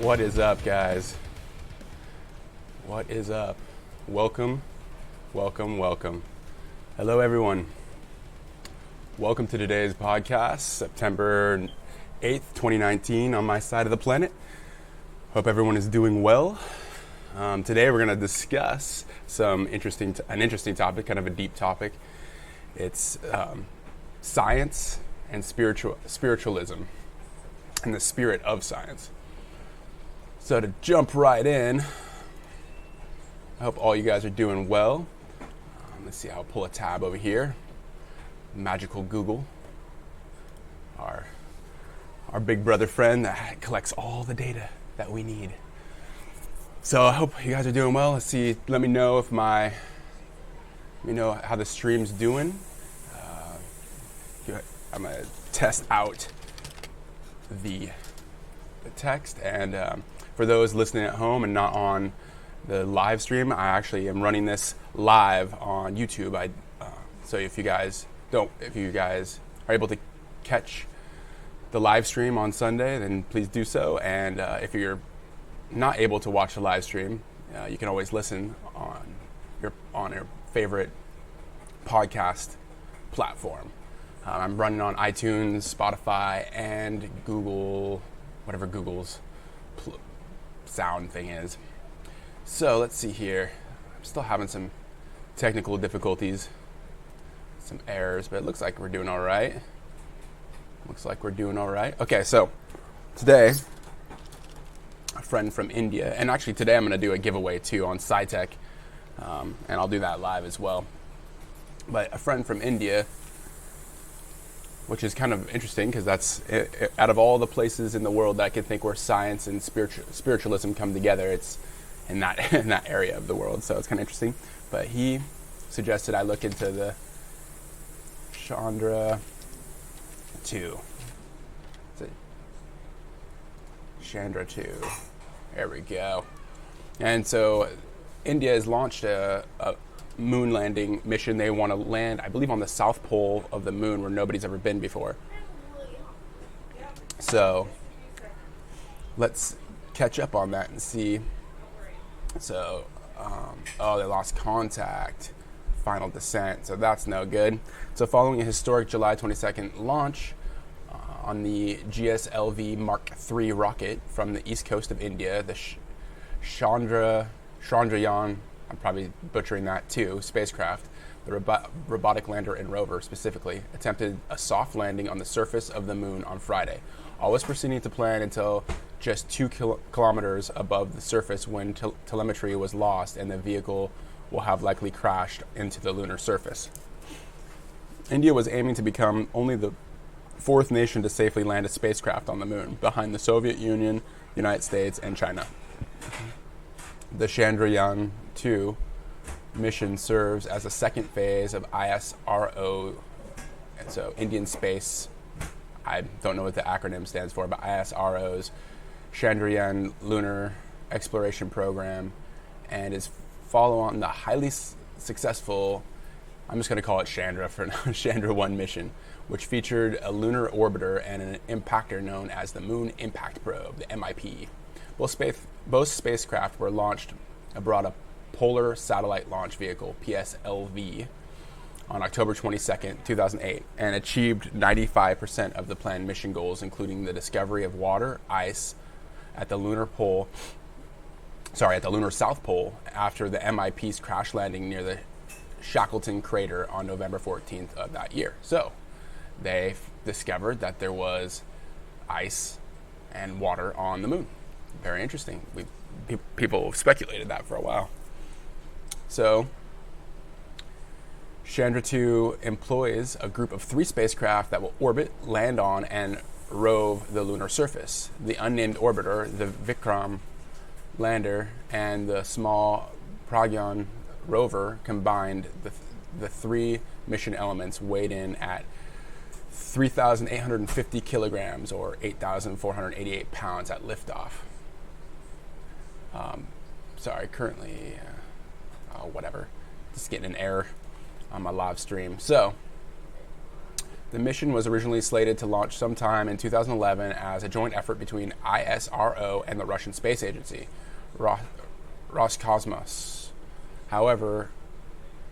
What is up, guys? What is up? Welcome. Hello, everyone. Welcome to today's podcast, September 8th, 2019, on my side of the planet. Hope everyone is doing well. Today we're going to discuss an interesting topic, kind of a deep topic. It's science and spiritualism and the spirit of science. So to jump right in, I hope all you guys are doing well. Let's see, I'll pull a tab over here. Magical Google, our big brother friend that collects all the data that we need. So I hope you guys are doing well. Let me know how the stream's doing. I'm gonna test out the text, and for those listening at home and not on the live stream, I actually am running this live on YouTube. So if you guys are able to catch the live stream on Sunday, then please do so. And if you're not able to watch the live stream, you can always listen on your favorite podcast platform. I'm running on iTunes, Spotify, and Google, whatever Google's sound thing is. So let's see here. I'm still having some technical difficulties, some errors, but it looks like we're doing all right. Okay, so today, a friend from India, and actually today I'm going to do a giveaway too on SciTech, and I'll do that live as well. But a friend from India, which is kind of interesting because that's out of all the places in the world that I could think where science and spiritualism come together, it's in that area of the world. So it's kind of interesting. But he suggested I look into the Chandra 2. Chandra 2. There we go. And so India has launched a moon landing mission. They want to land, I believe, on the south pole of the moon where nobody's ever been before. So let's catch up on that and see. So, they lost contact, final descent, so that's no good. So following a historic July 22nd launch on the GSLV Mark III rocket from the east coast of India, the Chandrayaan, I'm probably butchering that too, spacecraft, the robotic lander and rover specifically, attempted a soft landing on the surface of the moon on Friday. All was proceeding to plan until just 2 kilometers above the surface when telemetry was lost and the vehicle will have likely crashed into the lunar surface. India was aiming to become only the fourth nation to safely land a spacecraft on the moon, behind the Soviet Union, United States, and China. The Chandrayaan 2 mission serves as a second phase of ISRO, and so Indian Space, I don't know what the acronym stands for, but ISRO's Chandrayaan Lunar Exploration Program, and is follow on the highly successful, I'm just going to call it Chandra for now, Chandra 1 mission, which featured a lunar orbiter and an impactor known as the Moon Impact Probe, the MIP. Both spacecraft were launched aboard a Polar Satellite Launch Vehicle, PSLV, on October 22nd, 2008, and achieved 95% of the planned mission goals, including the discovery of water, ice at the lunar South Pole after the MIP's crash landing near the Shackleton crater on November 14th of that year. So they discovered that there was ice and water on the moon. Very interesting. People have speculated that for a while. So Chandra 2 employs a group of 3 spacecraft that will orbit, land on, and rove the lunar surface. The unnamed orbiter, the Vikram lander, and the small Pragyan rover combined, the 3 mission elements weighed in at 3,850 kilograms or 8,488 pounds at liftoff. Currently, whatever. Just getting an error on my live stream. So, The mission was originally slated to launch sometime in 2011 as a joint effort between ISRO and the Russian Space Agency, Roscosmos. However,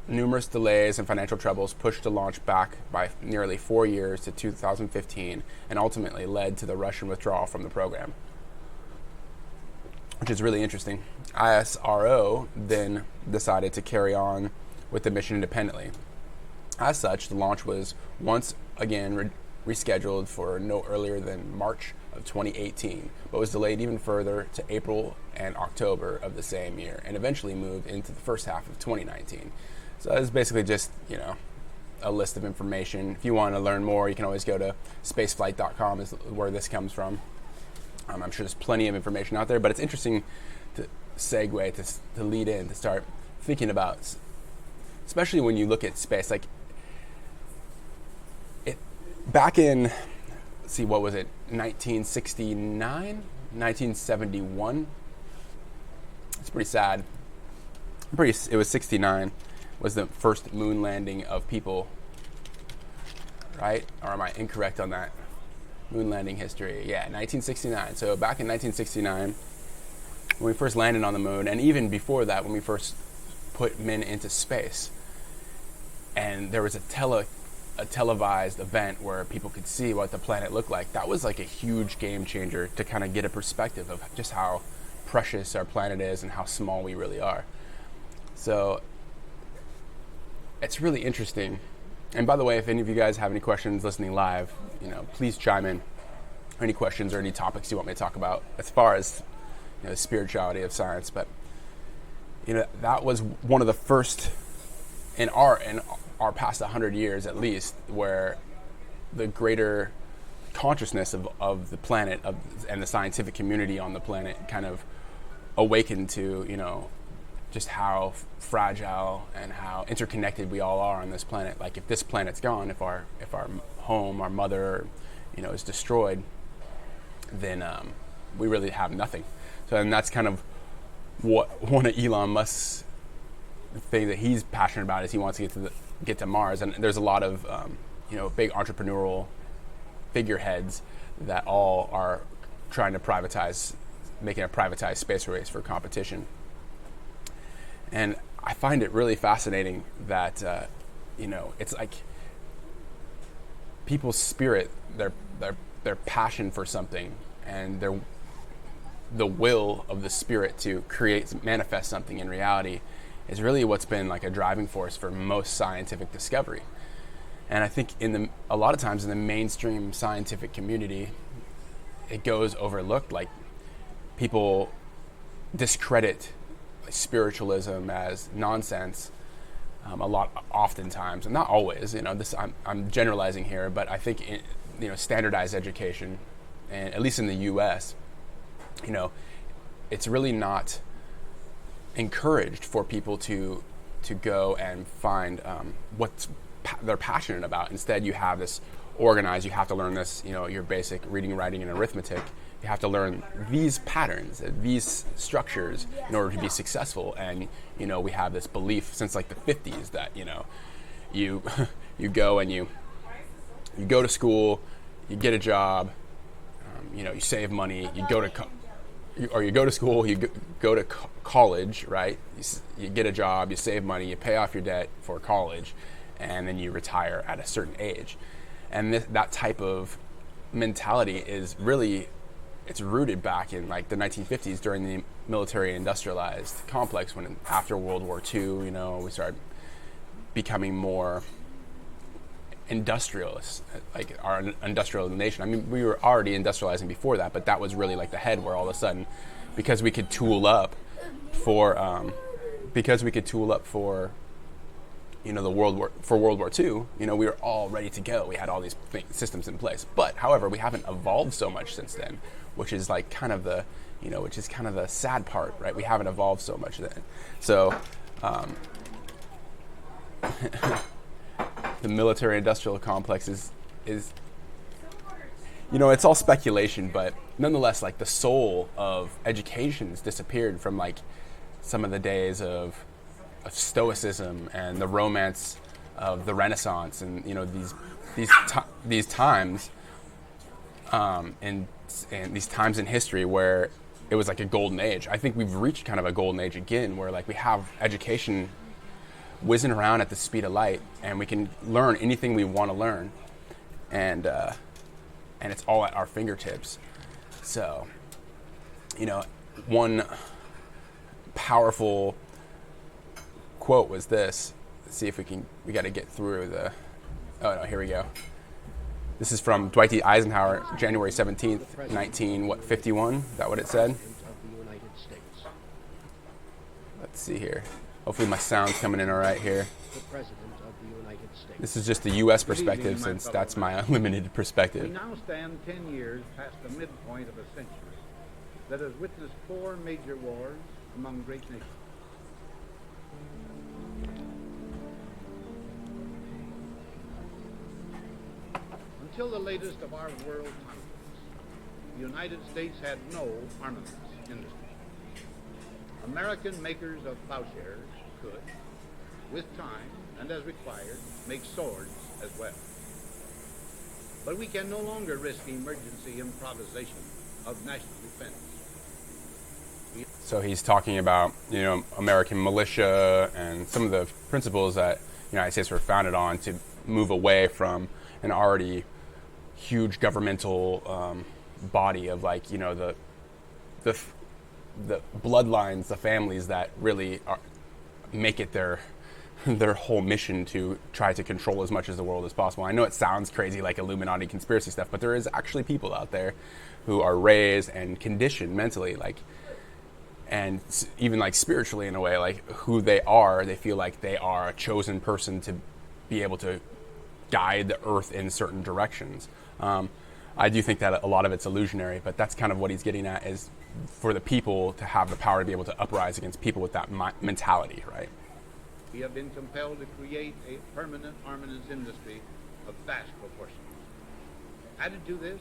numerous delays and financial troubles pushed the launch back by nearly 4 years to 2015 and ultimately led to the Russian withdrawal from the program, which is really interesting. ISRO then decided to carry on with the mission independently. As such, the launch was once again rescheduled for no earlier than March of 2018, but was delayed even further to April and October of the same year, and eventually moved into the first half of 2019. So that's basically just, a list of information. If you want to learn more, you can always go to spaceflight.com is where this comes from. I'm sure there's plenty of information out there, but it's interesting to segue, to lead in, to start thinking about, especially when you look at space, like it back in, let's see, what was it, 1969, 1971? It's pretty sad. It was 69 was the first moon landing of people, right? Or am I incorrect on that? Moon landing history. Yeah, 1969. So back in 1969, when we first landed on the moon, and even before that, when we first put men into space, and there was a televised event where people could see what the planet looked like. That was like a huge game changer to kind of get a perspective of just how precious our planet is and how small we really are. So it's really interesting. And by the way, if any of you guys have any questions listening live, please chime in. Any questions or any topics you want me to talk about as far as the spirituality of science. But that was one of the first in our past 100 years at least, where the greater consciousness of the planet and the scientific community on the planet kind of awakened to just how fragile and how interconnected we all are on this planet. Like if this planet's gone, if our home, our mother, is destroyed, then we really have nothing. So, and that's kind of what one of Elon Musk's thing that he's passionate about is he wants to get to Mars. And there's a lot of big entrepreneurial figureheads that all are trying to making a privatized space race for competition. And I find it really fascinating that, it's like people's spirit, their passion for something, and the will of the spirit to manifest something in reality is really what's been like a driving force for most scientific discovery. And I think a lot of times in the mainstream scientific community, it goes overlooked. Like people discredit spiritualism as nonsense oftentimes, and not always. I'm generalizing here, but I think standardized education, and at least in the U.S., it's really not encouraged for people to go and find what they're passionate about. Instead, you have this organized. You have to learn this, your basic reading, writing, and arithmetic. You have to learn these patterns, these structures in order to be successful. And, we have this belief since like the 50s that, you go and you go to school, you get a job, you save money, you go to school, you go to college, right? You get a job, you save money, you pay off your debt for college, and then you retire at a certain age. And that type of mentality is really, it's rooted back in like the 1950s during the military industrialized complex, when after World War II, we started becoming more industrialists, like our industrial nation. I mean, we were already industrializing before that, but that was really like the head where all of a sudden, because we could tool up for the World War II, we were all ready to go. We had all these systems in place. But however, we haven't evolved so much since then, which is like kind of the sad part, right? We haven't evolved so much then. So the military-industrial complex is it's all speculation, but nonetheless, like the soul of education has disappeared from like some of the days of stoicism and the romance of the Renaissance and these times and these times in history where it was like a golden age. I think we've reached kind of a golden age again, where like we have education whizzing around at the speed of light, and we can learn anything we want to learn, and it's all at our fingertips. So, one powerful quote was this. Let's see if we got to get through the. Oh no, here we go. This is from Dwight D. Eisenhower, January 17th, 1951. Is that what it said? Let's see here. Hopefully my sound's coming in all right here. This is just the U.S. perspective, since that's my unlimited perspective. We now stand 10 years past the midpoint of a century that has witnessed 4 major wars among great nations. Until the latest of our world conflicts, the United States had no armaments industry. American makers of plowshares could, with time and as required, make swords as well. But we can no longer risk emergency improvisation of national defense. So he's talking about, American militia and some of the principles that the United States were founded on to move away from an already huge governmental body of the bloodlines, the families that really make it their whole mission to try to control as much of the world as possible. I know it sounds crazy, like Illuminati conspiracy stuff, but there is actually people out there who are raised and conditioned mentally, and even spiritually in a way, who they are. They feel like they are a chosen person to be able to guide the earth in certain directions. I do think that a lot of it's illusionary, but that's kind of what he's getting at, is for the people to have the power to be able to uprise against people with that mentality, right? We have been compelled to create a permanent armaments industry of vast proportions. Added to this,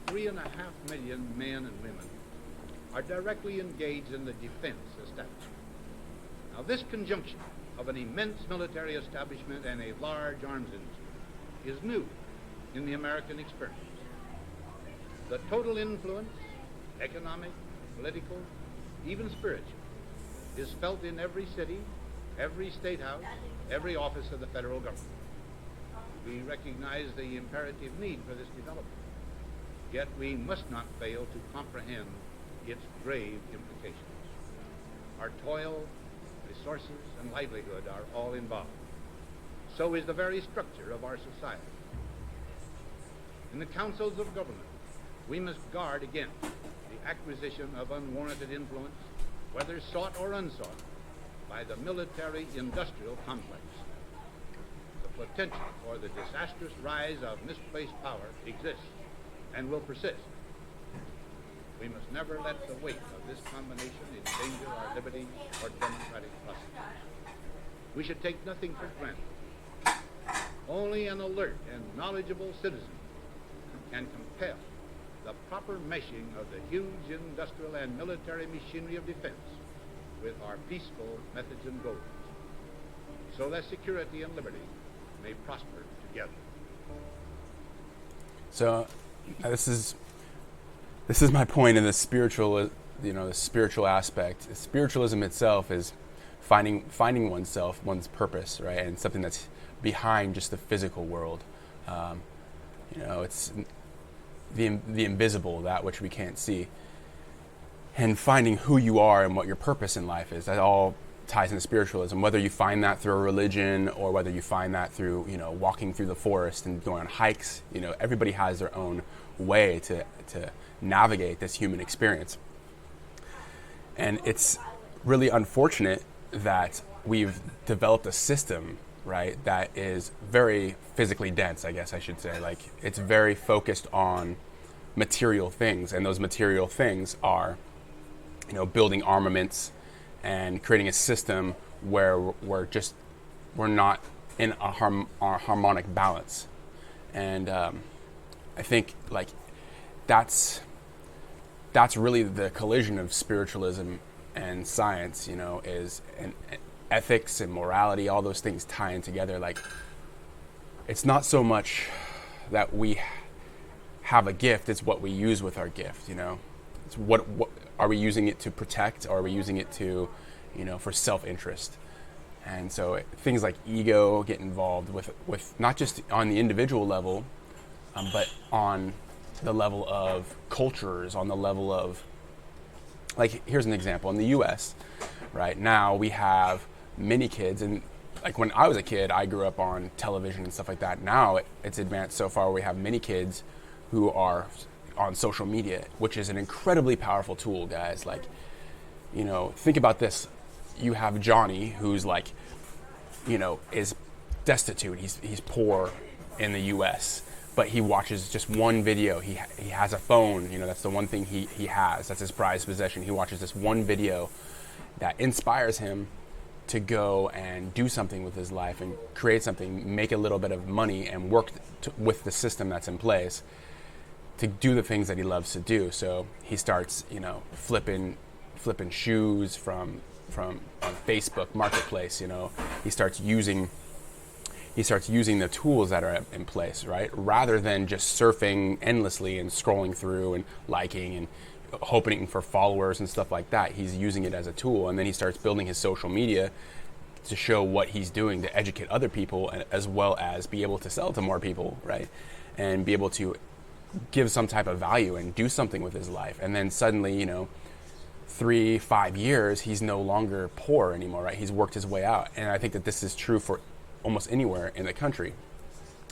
3.5 million men and women are directly engaged in the defense establishment. Now, this conjunction of an immense military establishment and a large arms industry is new in the American experience. The total influence, economic, political, even spiritual, is felt in every city, every state house, every office of the federal government. We recognize the imperative need for this development, yet we must not fail to comprehend its grave implications. Our toil, resources, and livelihood are all involved. So is the very structure of our society. In the councils of government, we must guard against the acquisition of unwarranted influence, whether sought or unsought, by the military-industrial complex. The potential for the disastrous rise of misplaced power exists and will persist. We must never let the weight of this combination endanger our liberty or democratic process. We should take nothing for granted. Only an alert and knowledgeable citizen can compel the proper meshing of the huge industrial and military machinery of defense with our peaceful methods and goals, so that security and liberty may prosper together. So this is my point in the spiritual, the spiritual aspect. Spiritualism itself is finding oneself, one's purpose, right, and something that's behind just the physical world. It's the invisible, that which we can't see, and finding who you are and what your purpose in life is. That all ties into spiritualism. Whether you find that through a religion or whether you find that through walking through the forest and going on hikes. Everybody has their own way to navigate this human experience. And it's really unfortunate that we've developed a system, right, that is very physically dense, I guess I should say. It's very focused on material things, and those material things are, building armaments and creating a system where we're not in a harmonic balance. And I think that's really the collision of spiritualism and science, is ethics and morality, all those things tie in together. Like, it's not so much that we have a gift, it's what we use with our gift, you know? It's what are we using it to protect, or are we using it to, you know, for self-interest? And so things like ego get involved with not just on the individual level, but on the level of cultures, on the level of, like, here's an example. In the US, right now, we have many kids, and like when I was a kid, I grew up on television and stuff like that. Now it's advanced so far, we have many kids who are on social media, which is an incredibly powerful tool, guys. Like, you know, think about this. You have Johnny, who's like, you know, is destitute. He's poor in the US, but he watches just one video. He has a phone, you know, that's the one thing he has. That's his prized possession. He watches this one video that inspires him to go and do something with his life and create something, make a little bit of money, and work with the system that's in place to do the things that he loves to do. So he starts, you know, flipping shoes from on Facebook Marketplace. You know, he starts using the tools that are in place, right? Rather than just surfing endlessly and scrolling through and liking and hoping for followers and stuff like that. He's using it as a tool, and then he starts building his social media to show what he's doing to educate other people, as well as be able to sell to more people, right? And be able to give some type of value and do something with his life. And then suddenly, you know, 3-5 years, he's no longer poor anymore, right? He's worked his way out. And I think that this is true for almost anywhere in the country.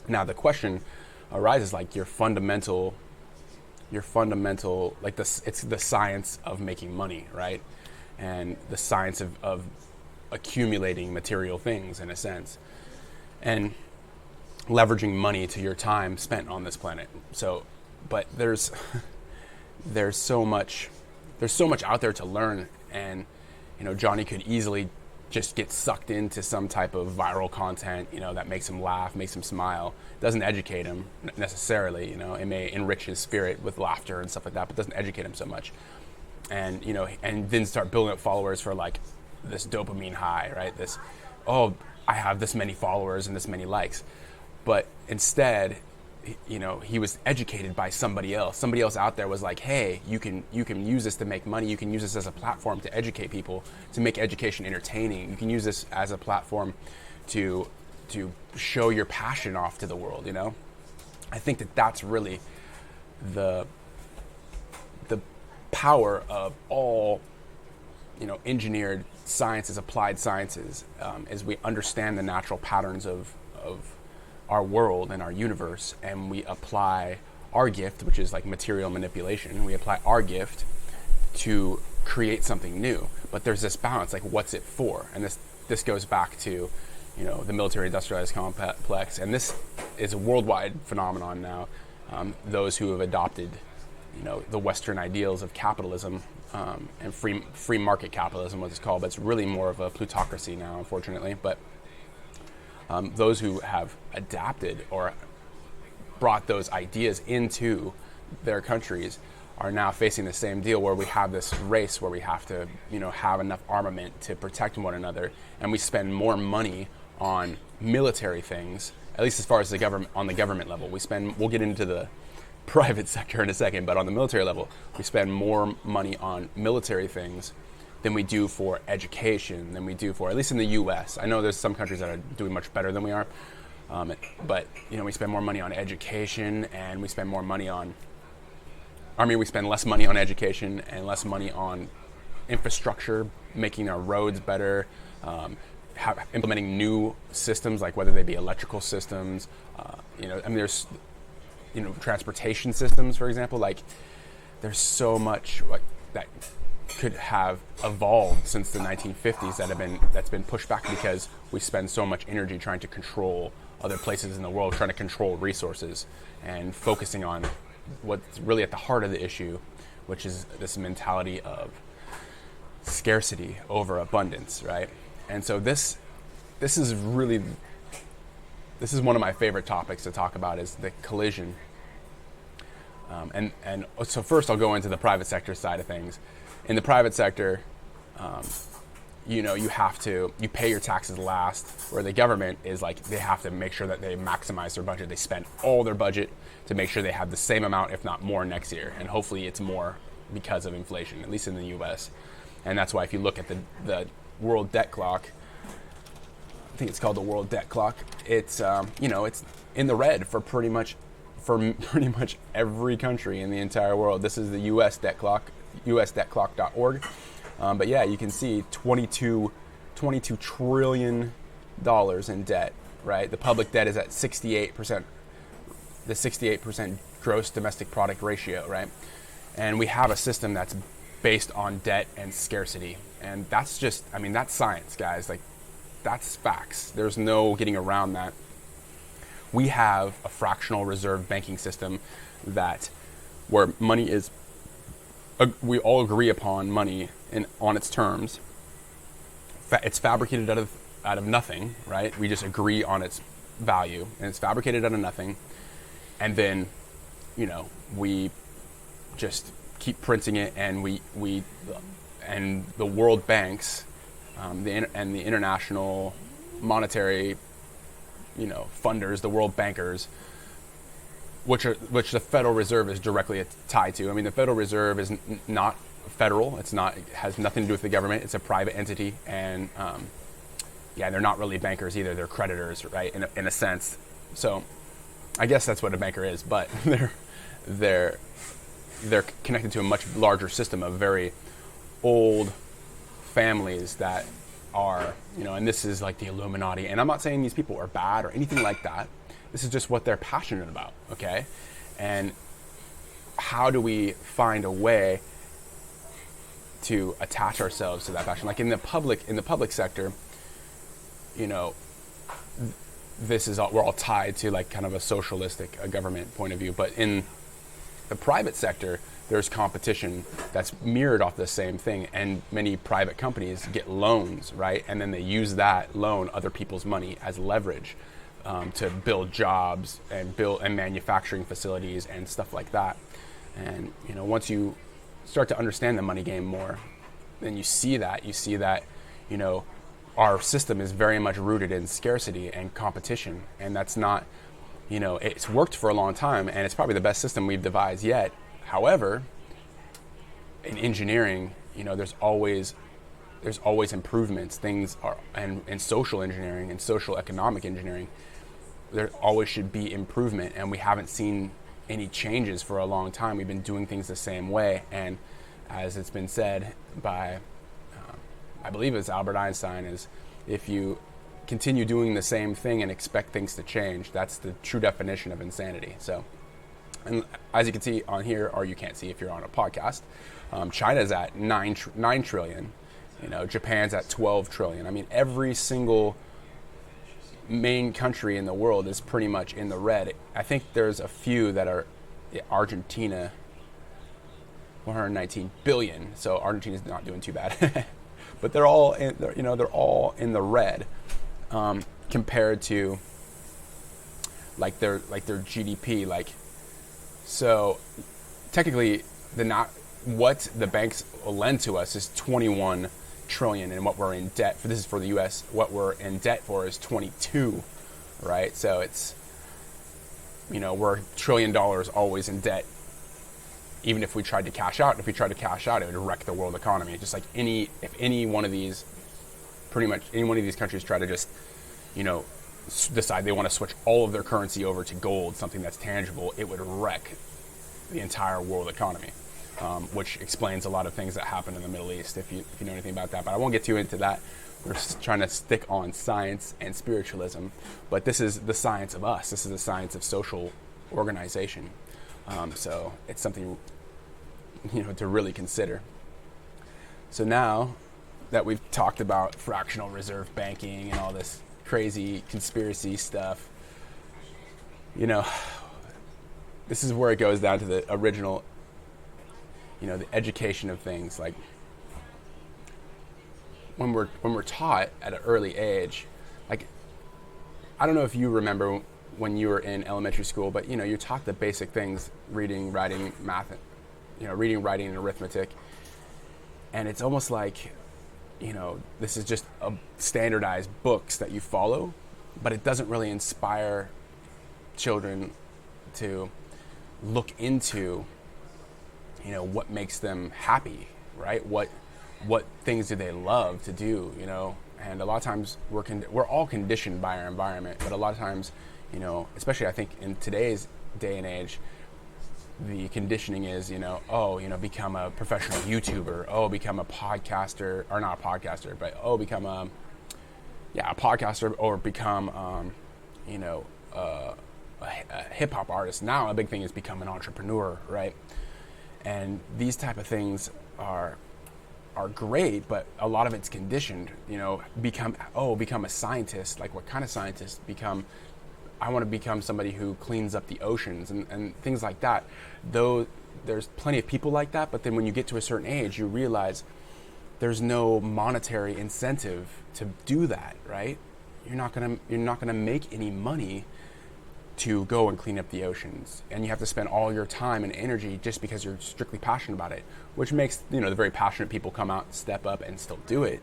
Now the question arises, like, your fundamental, like it's the science of making money, right? And the science of accumulating material things, in a sense, and leveraging money to your time spent on this planet. So, but there's so much out there to learn, and, you know, Johnny could easily just get sucked into some type of viral content, you know, that makes him laugh, makes him smile. Doesn't educate him necessarily, you know. It may enrich his spirit with laughter and stuff like that, but doesn't educate him so much. And, you know, and then start building up followers for, like, this dopamine high, right? This, oh, I have this many followers and this many likes. But instead, you know, he was educated by somebody else. Somebody else out there was like, hey, you can use this to make money. You can use this as a platform to educate people, to make education entertaining. You can use this as a platform to show your passion off to the world, you know? I think that that's really the power of all, you know, engineered sciences, applied sciences, is we understand the natural patterns of our world and our universe, and we apply our gift, which is like material manipulation. We apply our gift to create something new. But there's this balance, like, what's it for? And this goes back to, you know, the military industrialized complex, and this is a worldwide phenomenon now. Those who have adopted, you know, the Western ideals of capitalism, and free market capitalism, what it's called, but it's really more of a plutocracy now, unfortunately. But those who have adapted or brought those ideas into their countries are now facing the same deal, where we have this race where we have to, you know, have enough armament to protect one another, and we spend more money on military things, at least as far as the government, on the government level. We'll get into the private sector in a second, but on the military level, we spend more money on military things than we do for education, than we do for, at least in the US. I know there's some countries that are doing much better than we are, but, you know, we spend more money on education, and we spend more money on, we spend less money on education and less money on infrastructure, making our roads better, implementing new systems, like whether they be electrical systems, you know, there's, you know, transportation systems, for example. Like, there's so much, like, that could have evolved since the 1950s that's been pushed back, because we spend so much energy trying to control other places in the world, trying to control resources, and focusing on what's really at the heart of the issue, which is this mentality of scarcity over abundance, right? And so this is one of my favorite topics to talk about, is the collision. And so first I'll go into the private sector side of things. In the private sector, you pay your taxes last, where the government is like, they have to make sure that they maximize their budget. They spend all their budget to make sure they have the same amount, if not more, next year. And hopefully it's more because of inflation, at least in the US. And that's why if you look at the world debt clock, I think it's called the world debt clock, it's, it's in the red for pretty much every country in the entire world. This is the US debt clock, usdebtclock.org. But yeah, you can see $22 trillion in debt, right? The public debt is at 68%, the 68% gross domestic product ratio, right? And we have a system that's based on debt and scarcity. And that's just, that's science, guys. Like, that's facts. There's no getting around that. We have a fractional reserve banking system where money is, we all agree upon money on its terms. It's fabricated out of nothing, right? We just agree on its value, and it's fabricated out of nothing. And then, we just keep printing it, and and the world banks, and the international monetary, funders, the world bankers, which the Federal Reserve is directly tied to. The Federal Reserve is not federal. It has nothing to do with the government. It's a private entity, and they're not really bankers either. They're creditors, right? In a sense. So, I guess that's what a banker is, but they're connected to a much larger system of very old families that are, and this is like the Illuminati. And I'm not saying these people are bad or anything like that. This is just what they're passionate about, okay? And how do we find a way to attach ourselves to that passion? Like in the public sector, we're all tied to like kind of a socialistic government point of view. But in the private sector, there's competition that's mirrored off the same thing, and many private companies get loans, right? And then they use that loan, other people's money, as leverage to build jobs and manufacturing facilities and stuff like that. And once you start to understand the money game more, then you see that our system is very much rooted in scarcity and competition, and that's not, it's worked for a long time, and it's probably the best system we've devised yet. However, in engineering, there's always improvements. Things are, and in social engineering and social economic engineering, there always should be improvement, and we haven't seen any changes for a long time. We've been doing things the same way, and as it's been said by, I believe it's Albert Einstein, is if you continue doing the same thing and expect things to change, that's the true definition of insanity. So, and as you can see on here, or you can't see if you're on a podcast, China's at 9 trillion, Japan's at 12 trillion. Every single main country in the world is pretty much in the red. I think there's a few that are Argentina, 119 billion. So Argentina's not doing too bad, but they're all in the red compared to like their GDP. So technically, what the banks will lend to us is 21 trillion, and what we're in debt for, this is for the US, what we're in debt for is 22, right? So it's, we're $1 trillion always in debt, even if we tried to cash out. If we tried to cash out, it would wreck the world economy. Just like if any one of these countries try to just, decide they want to switch all of their currency over to gold, something that's tangible, it would wreck the entire world economy. Which explains a lot of things that happen in the Middle East, if you know anything about that. But I won't get too into that. We're just trying to stick on science and spiritualism. But this is the science of us. This is the science of social organization. So it's something, to really consider. So now that we've talked about fractional reserve banking and all this crazy conspiracy stuff, this is where it goes down to the original, the education of things. Like when we're taught at an early age, like, I don't know if you remember when you were in elementary school, but you're taught the basic things: reading, writing, math, reading, writing, and arithmetic. And it's almost like this is just a standardized books that you follow, but it doesn't really inspire children to look into, what makes them happy, right? What things do they love to do, And a lot of times we're all conditioned by our environment, but a lot of times, especially I think in today's day and age, the conditioning is, become a professional YouTuber, become a podcaster, or not a podcaster, but become a podcaster, or become, a hip hop artist. Now a big thing is become an entrepreneur, right? And these type of things are great, but a lot of it's conditioned. Become a scientist. Like, what kind of scientist? I want to become somebody who cleans up the oceans and things like that. Though there's plenty of people like that, but then when you get to a certain age, you realize there's no monetary incentive to do that, right? You're not gonna make any money to go and clean up the oceans, and you have to spend all your time and energy just because you're strictly passionate about it, which makes the very passionate people come out, step up, and still do it,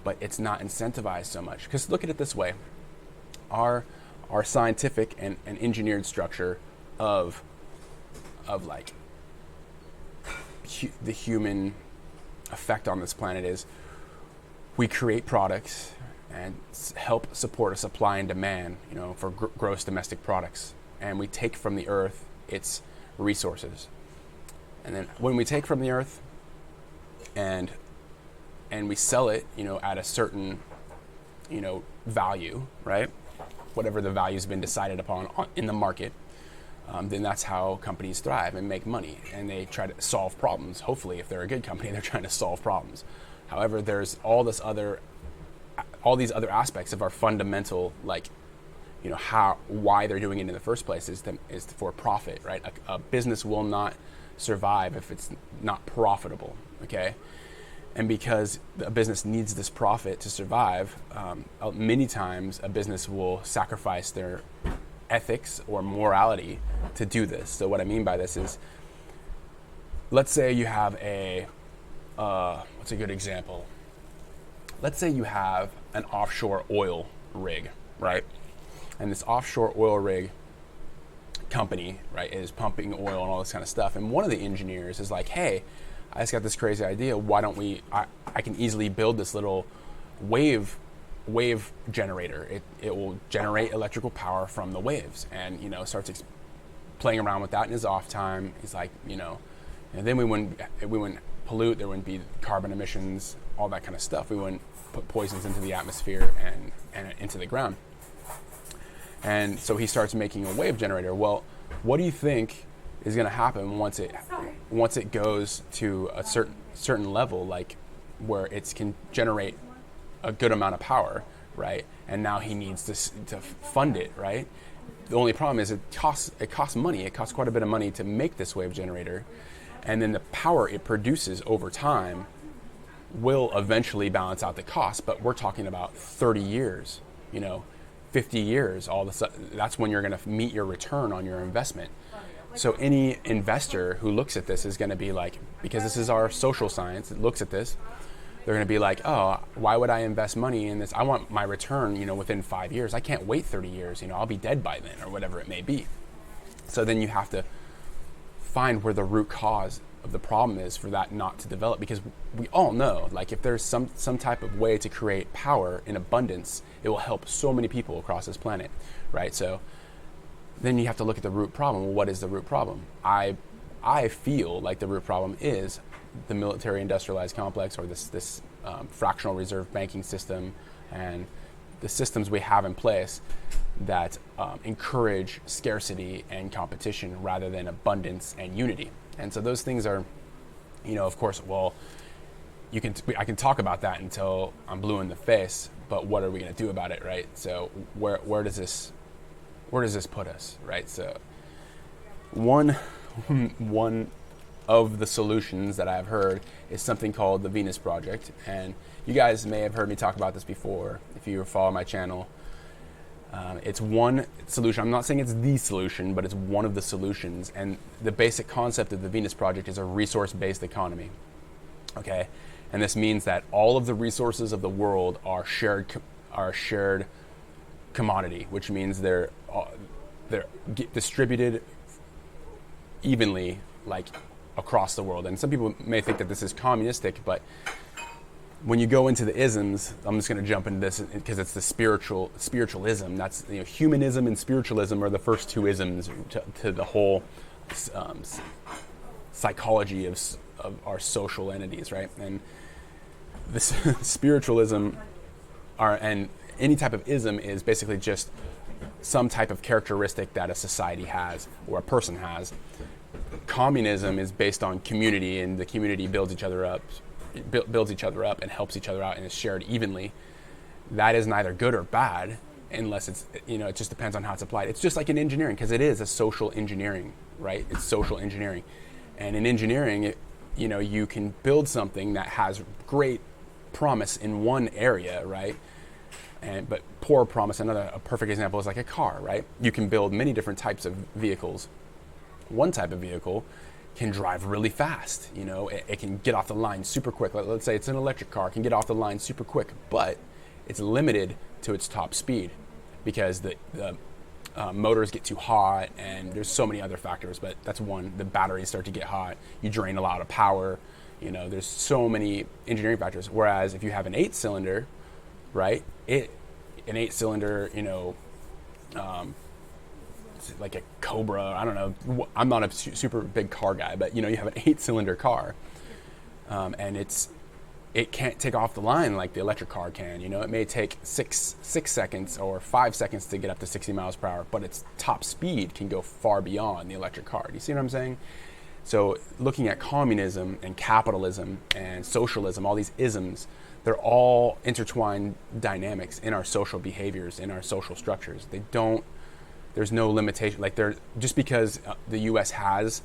but it's not incentivized so much. Because look at it this way: our scientific and engineered structure of like the human effect on this planet is we create products and help support a supply and demand, for gross domestic products. And we take from the earth its resources. And then when we take from the earth and we sell it, at a certain, value, right? Whatever the value's been decided upon in the market, then that's how companies thrive and make money. And they try to solve problems. Hopefully, if they're a good company, they're trying to solve problems. However, there's all these other aspects of our fundamental, why they're doing it in the first place is for profit, right? A business will not survive if it's not profitable, okay? And because a business needs this profit to survive, many times a business will sacrifice their ethics or morality to do this. So what I mean by this is, let's say you have what's a good example? Let's say you have an offshore oil rig, right? And this offshore oil rig company, right, is pumping oil and all this kind of stuff. And one of the engineers is like, hey, I just got this crazy idea. Why don't I can easily build this little wave generator. It will generate electrical power from the waves. And, starts playing around with that in his off time. He's like, and then we wouldn't pollute. There wouldn't be carbon emissions, all that kind of stuff. We wouldn't put poisons into the atmosphere and into the ground. And so he starts making a wave generator. Well, what do you think is going to happen once it goes to a certain level, like where it can generate a good amount of power, right? And now he needs to fund it, right? The only problem is it costs money. It costs quite a bit of money to make this wave generator, and then the power it produces over time will eventually balance out the cost. But we're talking about 30 years, 50 years. All of a sudden, that's when you're going to meet your return on your investment. So any investor who looks at this is going to be like, because this is our social science, it looks at this, they're going to be like, oh, why would I invest money in this? I want my return, within 5 years. I can't wait 30 years. I'll be dead by then, or whatever it may be. So then you have to find where the root cause of the problem is for that not to develop, because we all know, like, if there's some type of way to create power in abundance, it will help so many people across this planet, right? So then you have to look at the root problem. Well, what is the root problem? I feel like the root problem is the military industrialized complex, or this fractional reserve banking system, and the systems we have in place that encourage scarcity and competition rather than abundance and unity. And so those things are, of course, well, I can talk about that until I'm blue in the face, but what are we going to do about it, right? So where does this put us, right? So one of the solutions that I've heard is something called the Venus Project, and you guys may have heard me talk about this before if you follow my channel. It's one solution. I'm not saying it's the solution, but it's one of the solutions. And the basic concept of the Venus Project is a resource-based economy. Okay, And this means that all of the resources of the world are shared commodity, which means they're distributed evenly, like across the world. And some people may think that this is communistic, but when you go into the isms, I'm just going to jump into this because it's the spiritualism. That's, humanism and spiritualism are the first two isms to the whole psychology of our social entities, right? And this spiritualism and any type of ism is basically just some type of characteristic that a society has or a person has. Communism is based on community, and the community builds each other up and helps each other out and is shared evenly. That is neither good or bad unless it's, it just depends on how it's applied. It's just like in engineering, because it is a social engineering, right? It's social engineering. And in engineering, you can build something that has great promise in one area, right? But poor promise. A perfect example is like a car, right? You can build many different types of vehicles. One type of vehicle can drive really fast. It can get off the line super quick. Let's say it's an electric car, it can get off the line super quick, but it's limited to its top speed because the motors get too hot, and there's so many other factors, but that's one. The batteries start to get hot, you drain a lot of power. There's so many engineering factors. Whereas if you have an 8-cylinder, right, an 8-cylinder, like a Cobra, I don't know, I'm not a super big car guy, but you have an 8-cylinder car, and it can't take off the line like the electric car can. It may take 6 seconds or 5 seconds to get up to 60 miles per hour, but its top speed can go far beyond the electric car. Do you see what I'm saying? So looking at communism and capitalism and socialism, all these isms, they're all intertwined dynamics in our social behaviors, in our social structures. There's no limitation. Just because the U.S. has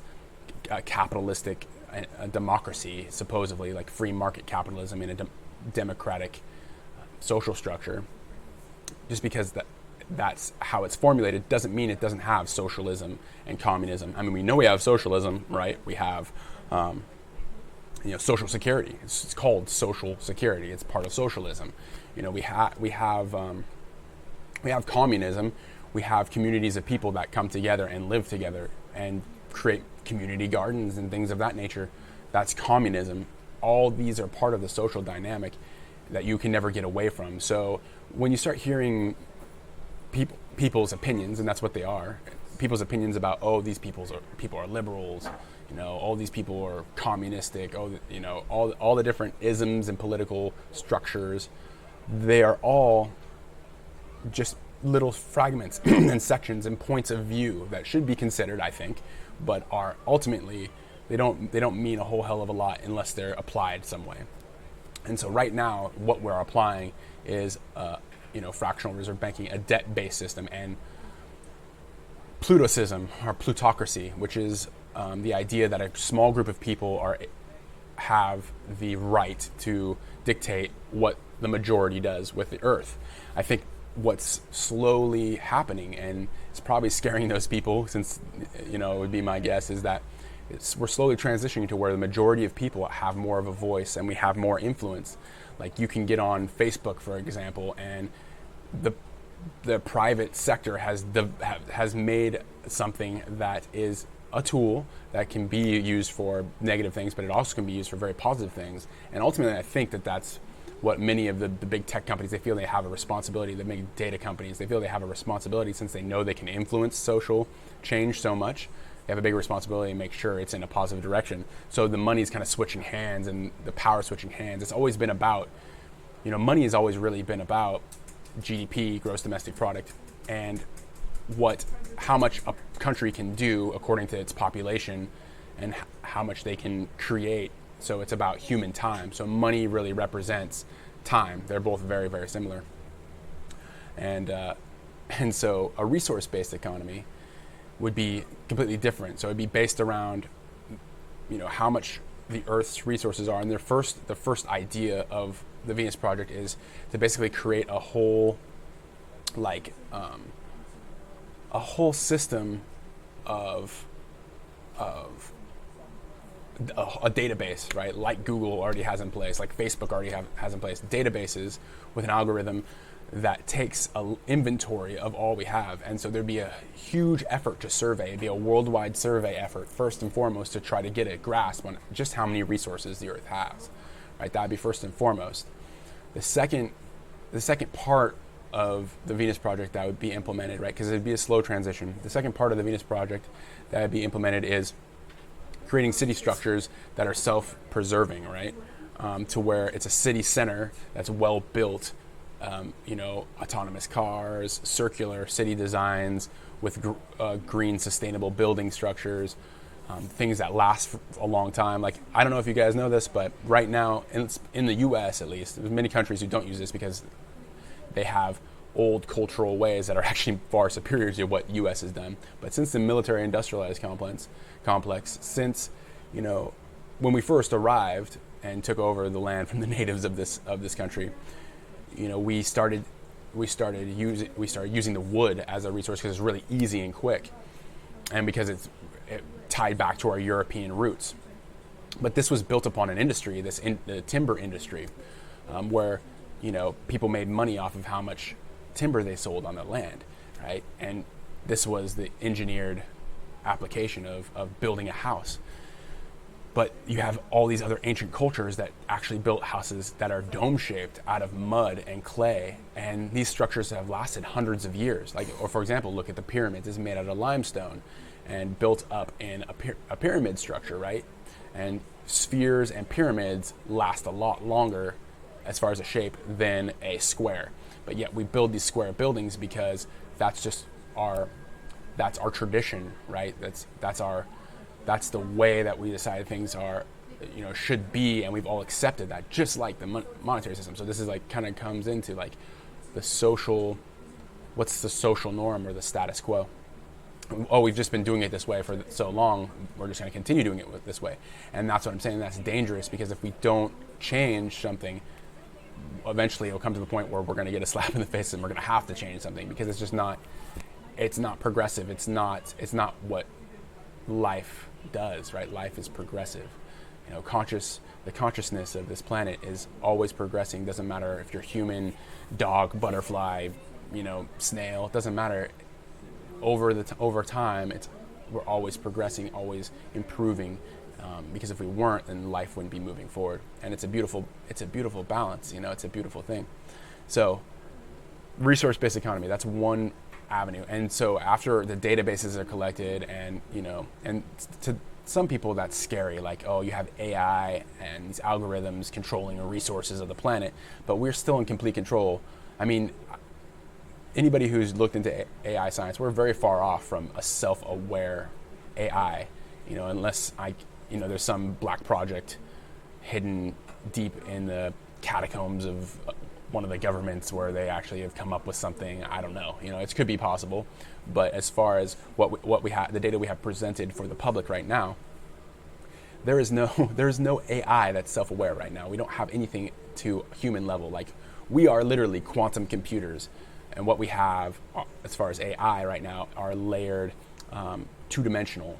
a capitalistic democracy, supposedly, like free market capitalism in a democratic social structure, just because that's how it's formulated doesn't mean it doesn't have socialism and communism. I mean, we know we have socialism, right? We have Social Security. It's called Social Security. It's part of socialism. We have communism. We have communities of people that come together and live together and create community gardens and things of that nature. That's communism. All these are part of the social dynamic that you can never get away from. So when you start hearing people's opinions, and that's what they are, people's opinions about, these people are liberals, all these people are communistic, all the different isms and political structures, they are all just little fragments and sections and points of view that should be considered, I think, but are ultimately, they don't mean a whole hell of a lot unless they're applied some way. And so right now, what we're applying is fractional reserve banking, a debt-based system, and plutocism or plutocracy, which is the idea that a small group of people have the right to dictate what the majority does with the earth. I think what's slowly happening, and it's probably scaring those people, since it would be my guess, is that we're slowly transitioning to where the majority of people have more of a voice and we have more influence. Like, you can get on Facebook, for example, and the private sector has made something that is a tool that can be used for negative things, but it also can be used for very positive things. And ultimately, I think that's what many of the big tech companies, they feel they have a responsibility. The big data companies, they feel they have a responsibility, since they know they can influence social change so much. They have a big responsibility to make sure it's in a positive direction. So the money's kind of switching hands and the power switching hands. It's always been about, money has always really been about GDP, gross domestic product, and how much a country can do according to its population and how much they can create. So it's about human time. So money really represents time. They're both very, very similar. And so a resource-based economy would be completely different. So it'd be based around, how much the Earth's resources are. And the first idea of the Venus Project is to basically create a whole system of a database, right? Like Google already has in place, like Facebook already has in place, databases with an algorithm that takes an inventory of all we have. And so there'd be a huge effort to survey. It'd be a worldwide survey effort, first and foremost, to try to get a grasp on just how many resources the Earth has, right? That'd be first and foremost. The second part of the Venus Project that would be implemented, right? Because it'd be a slow transition. The second part of the Venus Project that would be implemented is creating city structures that are self-preserving, right? To where it's a city center that's well built, autonomous cars, circular city designs with green, sustainable building structures, things that last for a long time. Like, I don't know if you guys know this, but right now, in the U.S. at least, there's many countries who don't use this because they have old cultural ways that are actually far superior to what U.S. has done. But since the military industrialized complex, since, when we first arrived and took over the land from the natives of this country, we started using the wood as a resource because it's really easy and quick, and because it tied back to our European roots. But this was built upon an industry, the timber industry, where people made money off of how much timber they sold on the land, right? And this was the engineered application of building a house. But you have all these other ancient cultures that actually built houses that are dome-shaped out of mud and clay, and these structures have lasted hundreds of years. Or for example, look at the pyramids. It's made out of limestone and built up in a pyramid structure, right? And spheres and pyramids last a lot longer as far as a shape than a square. But yet we build these square buildings because that's our tradition, right? That's the way that we decide things are, should be, and we've all accepted that, just like the monetary system. So this is kind of comes into what's the social norm or the status quo? Oh, we've just been doing it this way for so long, we're just going to continue doing it this way. And that's what I'm saying, that's dangerous, because if we don't change something, eventually it'll come to the point where we're going to get a slap in the face and we're going to have to change something, because it's not progressive. It's not what life does, right? Life is progressive. The consciousness of this planet is always progressing. Doesn't matter if you're human, dog, butterfly, snail. It doesn't matter. Over time, we're always progressing, always improving. Because if we weren't, then life wouldn't be moving forward. And it's a beautiful balance. It's a beautiful thing. So, resource-based economy. That's one avenue. And so after the databases are collected, and to some people that's scary, like, oh, you have AI and these algorithms controlling the resources of the planet, but we're still in complete control. I mean, anybody who's looked into AI science, we're very far off from a self-aware AI, unless there's some black project hidden deep in the catacombs of one of the governments where they actually have come up with something. I don't know. It could be possible. But as far as what we have, the data we have presented for the public right now, there is no AI that's self-aware right now. We don't have anything to human level. Like, we are literally quantum computers, and what we have as far as AI right now are layered two-dimensional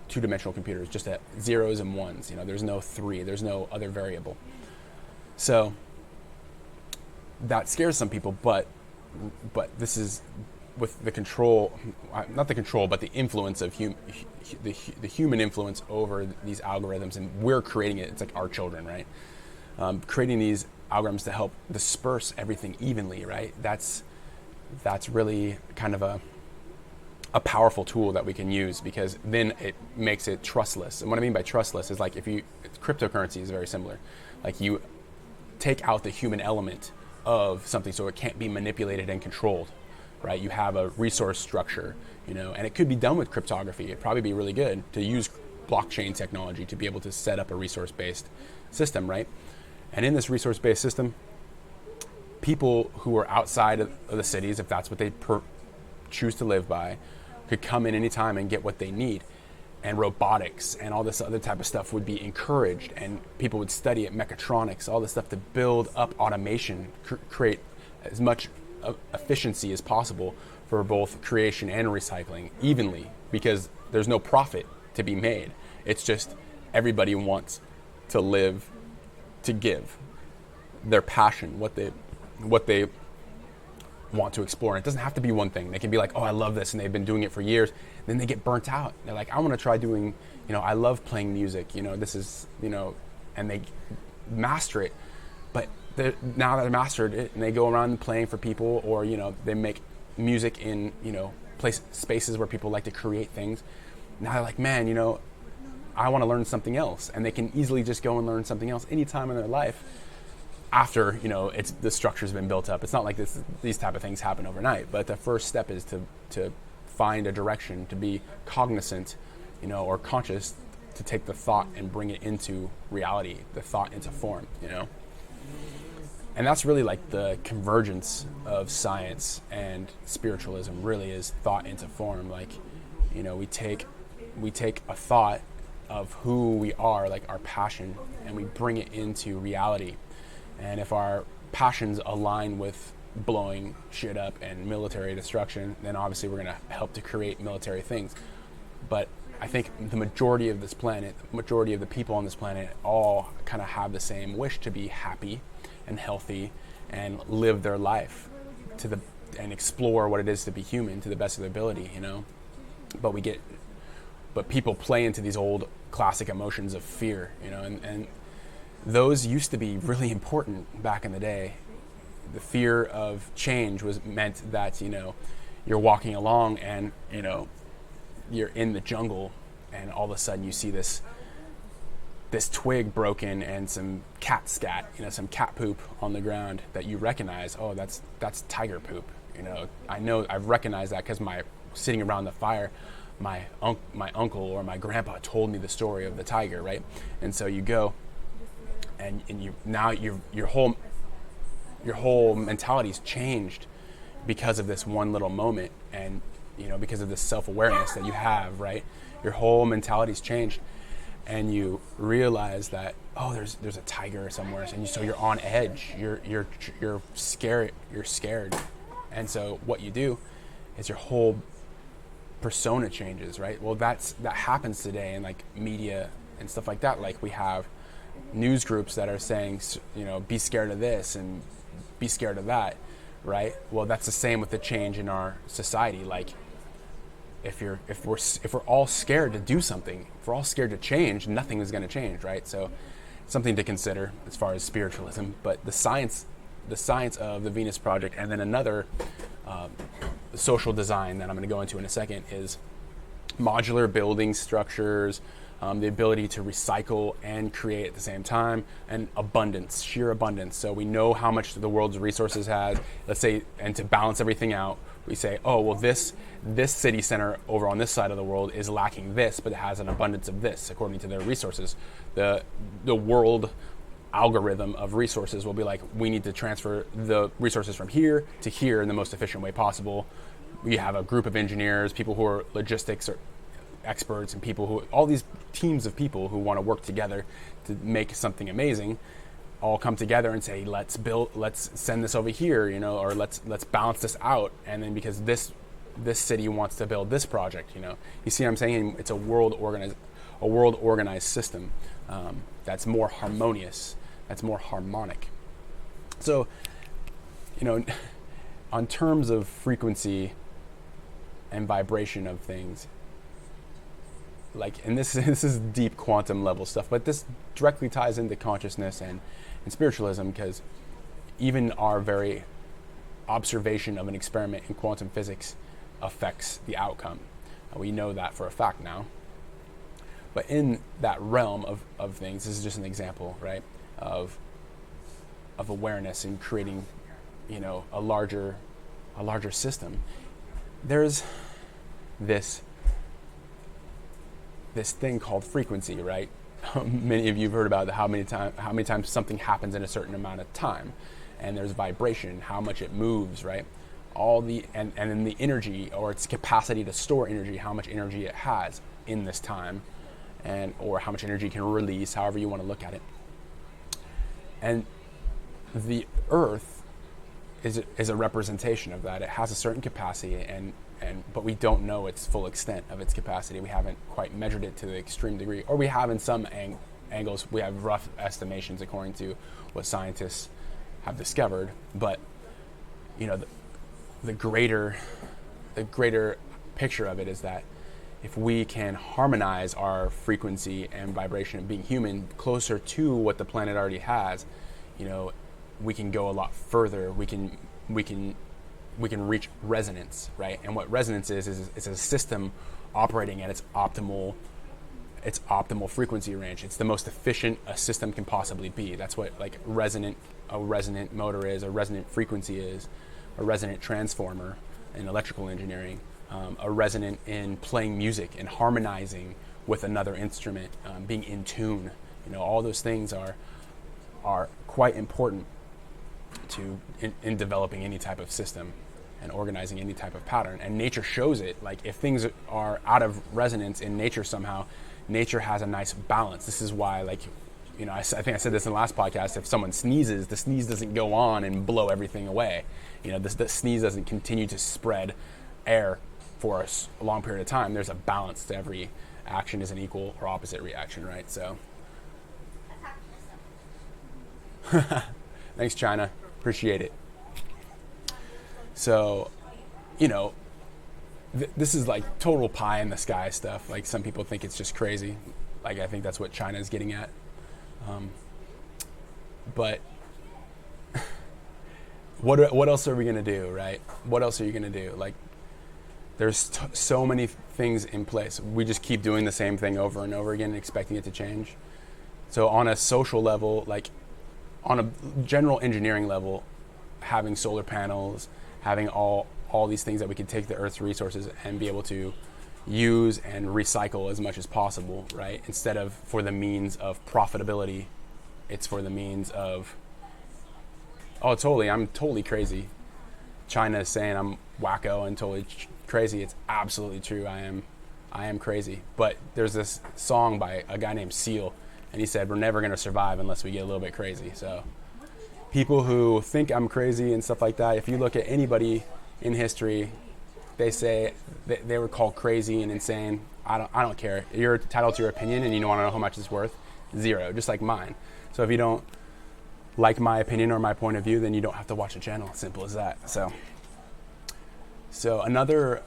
computers, just at zeros and ones. There's no three. There's no other variable. So that scares some people, but this is with the control, not the control, but the influence of the human influence over these algorithms, and we're creating it. It's like our children, right? Creating these algorithms to help disperse everything evenly, right? That's really kind of a powerful tool that we can use, because then it makes it trustless. And what I mean by trustless is cryptocurrency is very similar. Like, you take out the human element of something so it can't be manipulated and controlled, right? You have a resource structure, and it could be done with cryptography. It'd probably be really good to use blockchain technology to be able to set up a resource-based system, right? And in this resource-based system, people who are outside of the cities, if that's what they choose to live by, could come in any time and get what they need. And robotics and all this other type of stuff would be encouraged, and people would study it, mechatronics, all this stuff to build up automation, create as much efficiency as possible for both creation and recycling evenly, because there's no profit to be made. It's just everybody wants to live, to give their passion, what they want to explore. And it doesn't have to be one thing. They can be like, oh, I love this, and they've been doing it for years. Then they get burnt out. They're like, I want to try doing, I love playing music. This is, and they master it. But now that they mastered it, and they go around playing for people, or they make music in spaces where people like to create things. Now they're like, man, I want to learn something else, and they can easily just go and learn something else anytime in their life. After the structure's been built up. It's not like these type of things happen overnight. But the first step is to find a direction, to be cognizant, or conscious, to take the thought and bring it into reality, the thought into form, And that's really like the convergence of science and spiritualism. Really is thought into form. Like, we take a thought of who we are, like our passion, and we bring it into reality. And if our passions align with blowing shit up and military destruction, then obviously we're going to help to create military things. But I think the majority of this planet, majority of the people on this planet, all kind of have the same wish to be happy and healthy and live their life and explore what it is to be human to the best of their ability, But people play into these old classic emotions of fear, and those used to be really important back in the day. The fear of change meant that, you're walking along and, you're in the jungle, and all of a sudden you see this twig broken and some cat scat, some cat poop on the ground that you recognize. Oh, that's tiger poop. I've recognized that because sitting around the fire, my uncle or my grandpa told me the story of the tiger, right? And so you go, and your whole mentality's changed because of this one little moment, and because of this self-awareness that you have, right? Your whole mentality's changed, and you realize that, oh, there's a tiger somewhere, and so you're on edge. You're scared. You're scared, and so what you do is your whole persona changes, right? Well, that happens today in like media and stuff like that. Like we have news groups that are saying, be scared of this and be scared of that, right? Well, that's the same with the change in our society. Like if we're all scared to do something, if we're all scared to change, nothing is going to change, right? So something to consider as far as spiritualism. But the science of the Venus Project, and then another social design that I'm going to go into in a second, is modular building structures, the ability to recycle and create at the same time, and abundance, sheer abundance. So we know how much the world's resources has, let's say, and to balance everything out, we say, oh, well, this city center over on this side of the world is lacking this, but it has an abundance of this according to their resources. The world algorithm of resources will be like, we need to transfer the resources from here to here in the most efficient way possible. We have a group of engineers, people who are logistics or experts, and all these teams of people who want to work together to make something amazing, all come together and say, let's send this over here, or let's balance this out. And then because this city wants to build this project, you see what I'm saying? It's a world organized system that's more harmonious, that's more harmonic. So, on terms of frequency and vibration of things, and this is deep quantum level stuff, but this directly ties into consciousness and spiritualism, because even our very observation of an experiment in quantum physics affects the outcome. We know that for a fact now. But in that realm of things, this is just an example, right, of awareness and creating, a larger system. There's this thing called frequency, right? Many of you have heard about how many times something happens in a certain amount of time, and there's vibration, how much it moves, right? And then the energy, or its capacity to store energy, how much energy it has in this time, or how much energy it can release, however you want to look at it. And the Earth is a representation of that. It has a certain capacity, but we don't know its full extent of its capacity. We haven't quite measured it to the extreme degree, or we have in some angles. We have rough estimations according to what scientists have discovered. But the greater picture of it is that if we can harmonize our frequency and vibration of being human closer to what the planet already has, we can go a lot further. We can reach resonance, right? And what resonance is a system operating at its optimal frequency range. It's the most efficient a system can possibly be. That's what a resonant motor is, a resonant frequency is, a resonant transformer in electrical engineering, a resonant in playing music and harmonizing with another instrument, being in tune. All those things are quite important in developing any type of system and organizing any type of pattern. And nature shows it. Like, if things are out of resonance in nature somehow, nature has a nice balance. This is why, I think I said this in the last podcast, if someone sneezes, the sneeze doesn't go on and blow everything away. The sneeze doesn't continue to spread air for a long period of time. There's a balance to every action, is an equal or opposite reaction, right? So thanks, China. Appreciate it. So, this is like total pie in the sky stuff. Like, some people think it's just crazy. Like, I think that's what China is getting at. But what else are we going to do, right? What else are you going to do? Like, there's so many things in place. We just keep doing the same thing over and over again and expecting it to change. So on a social level, like on a general engineering level, having solar panels, having all these things that we can take the Earth's resources and be able to use and recycle as much as possible, right? Instead of for the means of profitability, it's for the means of, I'm totally crazy. China is saying I'm wacko and totally crazy. It's absolutely true. I am crazy. But there's this song by a guy named Seal, and he said, we're never going to survive unless we get a little bit crazy. So people who think I'm crazy and stuff like that, if you look at anybody in history, they say they were called crazy and insane. I don't care. You're entitled to your opinion, and you don't want to know how much it's worth. 0, just like mine. So if you don't like my opinion or my point of view, then you don't have to watch the channel. Simple as that. So another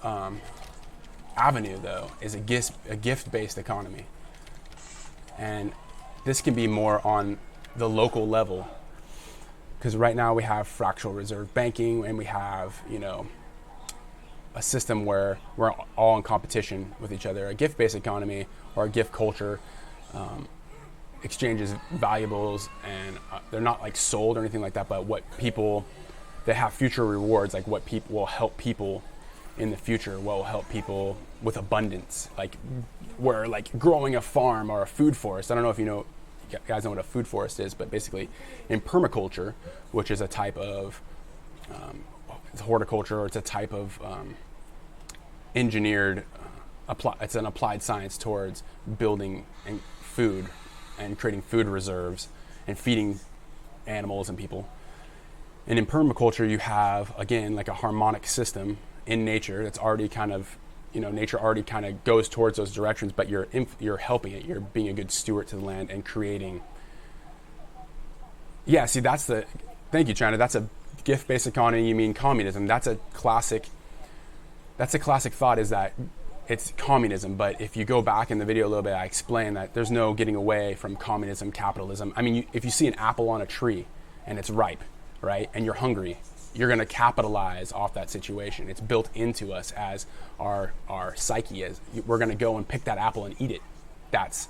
avenue, though, is a gift-based economy. And this can be more on the local level, because right now we have fractional reserve banking, and we have, a system where we're all in competition with each other. A gift-based economy or a gift culture exchanges valuables, and they're not like sold or anything like that, but they have future rewards, like what people will help people in the future, what will help people with abundance, like where like growing a farm or a food forest. I don't know if you guys know what a food forest is, but basically in permaculture, which is a type of it's horticulture, or it's a type of engineered, it's an applied science towards building and food and creating food reserves and feeding animals and people. And in permaculture, you have, again, like a harmonic system in nature that's already kind of, nature already kind of goes towards those directions, but you're helping it. You're being a good steward to the land and creating. Yeah, see, thank you, China. That's a gift-based economy. You mean communism. That's a classic thought, is that it's communism. But if you go back in the video a little bit, I explain that there's no getting away from communism, capitalism. I mean, if you see an apple on a tree and it's ripe, right, and you're hungry, you're going to capitalize off that situation. It's built into us as our psyche is. We're going to go and pick that apple and eat it. That's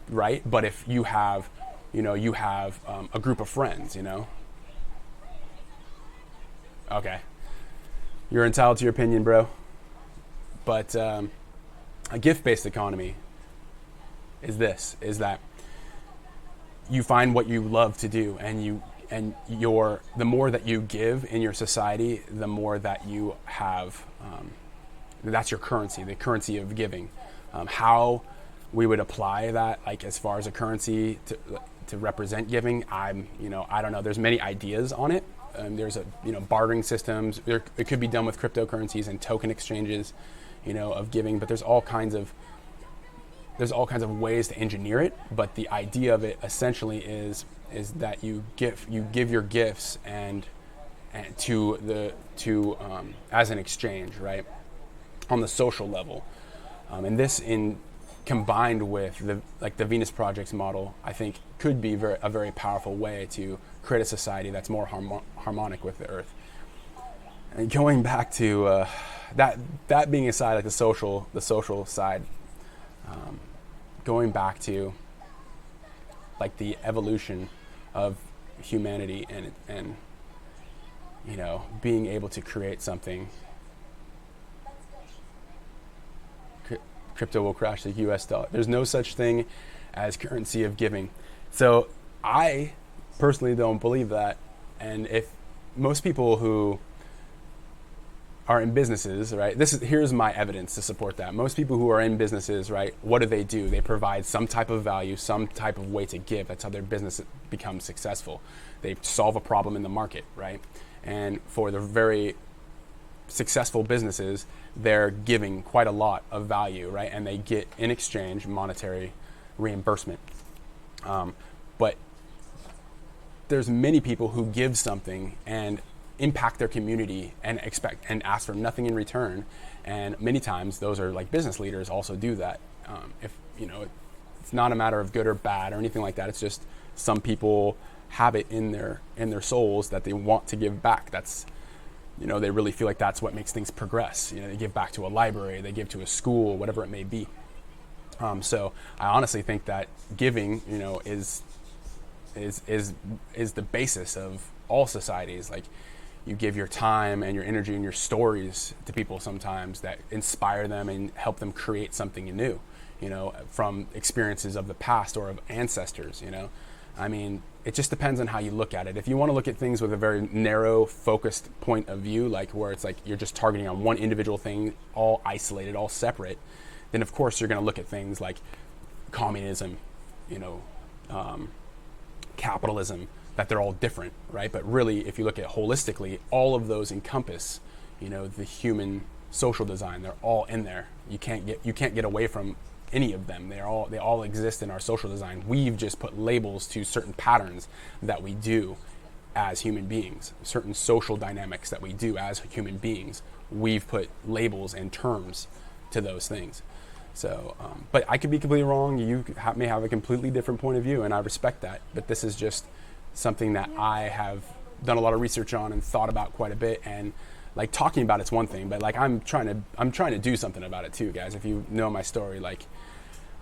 right. But if you have, a group of friends, okay, you're entitled to your opinion, bro. But a gift-based economy is that you find what you love to do, and the more that you give in your society, the more that you have. That's your currency, the currency of giving. How we would apply that, like as far as a currency to represent giving, I don't know. There's many ideas on it. There's bartering systems. It could be done with cryptocurrencies and token exchanges, of giving. But there's all kinds of ways to engineer it. But the idea of it essentially is that you give your gifts and as an exchange, right, on the social level, and this combined with the Venus Project's model, I think could be a very powerful way to create a society that's more harmonic with the Earth. And going back to that being aside, like the social side, going back to like the evolution of humanity and being able to create something. Crypto will crash the US dollar. There's no such thing as currency of giving. So I personally don't believe that. And if most people who are in businesses, right, here's my evidence to support that. Most people who are in businesses, right, what do? They provide some type of value, some type of way to give. That's how their business becomes successful. They solve a problem in the market, right? And for the very successful businesses, they're giving quite a lot of value, right? And they get in exchange monetary reimbursement. But there's many people who give something and impact their community and expect and ask for nothing in return. And many times those are like business leaders also do that. It's not a matter of good or bad or anything like that. It's just some people have it in their souls that they want to give back. That's, they really feel like that's what makes things progress. They give back to a library, they give to a school, whatever it may be. So I honestly think that giving, is the basis of all societies. Like, you give your time and your energy and your stories to people sometimes that inspire them and help them create something new, from experiences of the past or of ancestors, I mean, it just depends on how you look at it. If you want to look at things with a very narrow, focused point of view, like where it's like you're just targeting on one individual thing, all isolated, all separate, then of course you're going to look at things like communism, capitalism, that they're all different, right? But really, if you look at holistically, all of those encompass, the human social design. They're all in there. You can't get away from any of them. They all exist in our social design. We've just put labels to certain patterns that we do as human beings, certain social dynamics that we do as human beings. We've put labels and terms to those things. So, but I could be completely wrong. You may have a completely different point of view, and I respect that. But this is just something that I have done a lot of research on and thought about quite a bit. And like, talking about it's one thing, but like I'm trying to do something about it too, guys. If you know my story, like,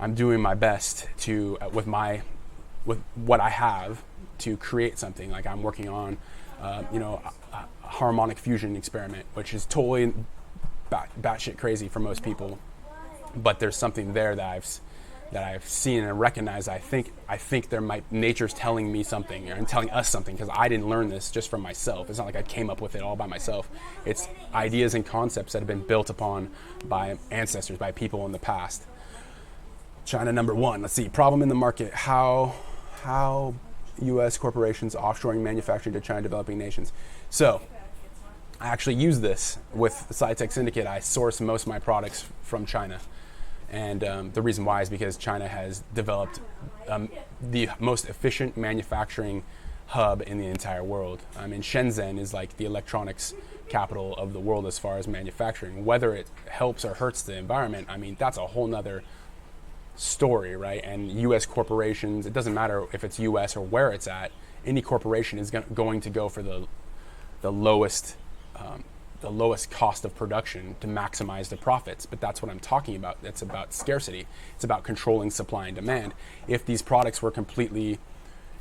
I'm doing my best to with what I have to create something. Like, I'm working on a harmonic fusion experiment, which is totally batshit crazy for most people, but there's something there that I've seen and recognized. I think nature's telling me something, and telling us something, because I didn't learn this just from myself. It's not like I came up with it all by myself. It's ideas and concepts that have been built upon by ancestors, by people in the past. China number one. Let's see. Problem in the market. How U.S. corporations offshoring manufacturing to China developing nations. So I actually use this with the SciTech Syndicate. I source most of my products from China. And the reason why is because China has developed the most efficient manufacturing hub in the entire world. I mean, Shenzhen is like the electronics capital of the world as far as manufacturing. Whether it helps or hurts the environment, I mean, that's a whole nother story, right? And U.S. corporations, it doesn't matter if it's U.S. or where it's at, any corporation is going to go for the lowest cost of production to maximize the profits. But that's what I'm talking about. It's about scarcity. It's about controlling supply and demand. If these products were completely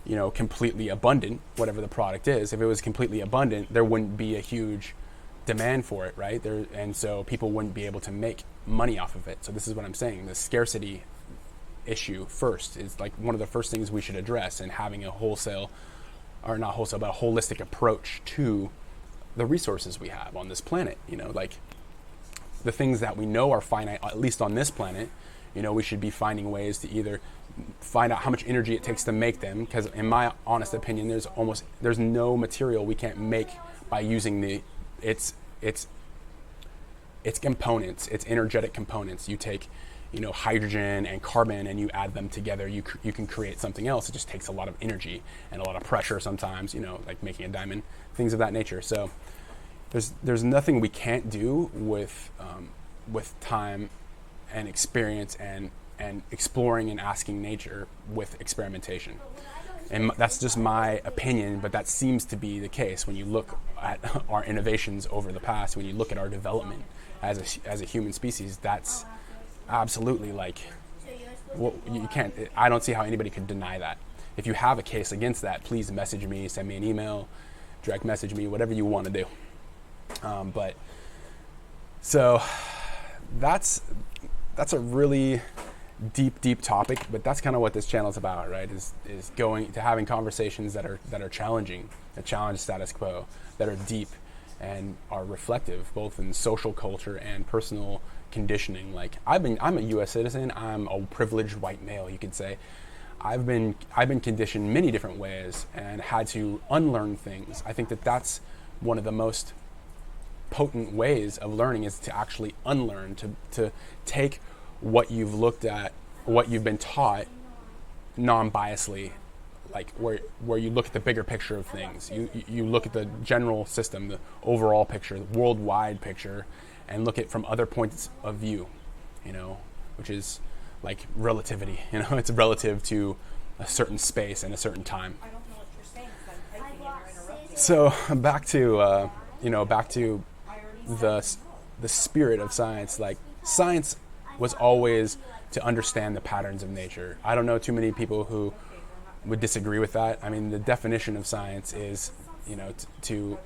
abundant, whatever the product is, if it was completely abundant, there wouldn't be a huge demand for it, right? And so people wouldn't be able to make money off of it. So this is what I'm saying. The scarcity issue first is like one of the first things we should address, and having a holistic approach to the resources we have on this planet. Like, the things that we know are finite, at least on this planet, We should be finding ways to either find out how much energy it takes to make them, because in my honest opinion, there's no material we can't make by using its components, its energetic components. You take hydrogen and carbon and you add them together, you can create something else. It just takes a lot of energy and a lot of pressure sometimes, like making a diamond, things of that nature. So there's nothing we can't do with time and experience and exploring and asking nature with experimentation. And that's just my opinion, but that seems to be the case when you look at our innovations over the past, when you look at our development as a human species. That's absolutely I don't see how anybody could deny that. If you have a case against that, please message me, send me an email, direct message me, whatever you want to do. So that's a really deep topic, but that's kind of what this channel is about, right? Is going to having conversations that are challenging, that challenge status quo, that are deep and are reflective, both in social culture and personal conditioning. Like I'm a U.S. citizen. I'm a privileged white male, you could say. I've been conditioned many different ways and had to unlearn things. I think that's one of the most potent ways of learning, is to actually unlearn, to take what you've looked at, what you've been taught non-biasly, like where you look at the bigger picture of things. You look at the general system, the overall picture, the worldwide picture, and look at from other points of view, which is like relativity. It's relative to a certain space and a certain time. I don't know what you're saying, because I'm typing and you're interrupting. So back to the spirit of science. Like science was always to understand the patterns of nature. I don't know too many people who would disagree with that. I mean, the definition of science is, to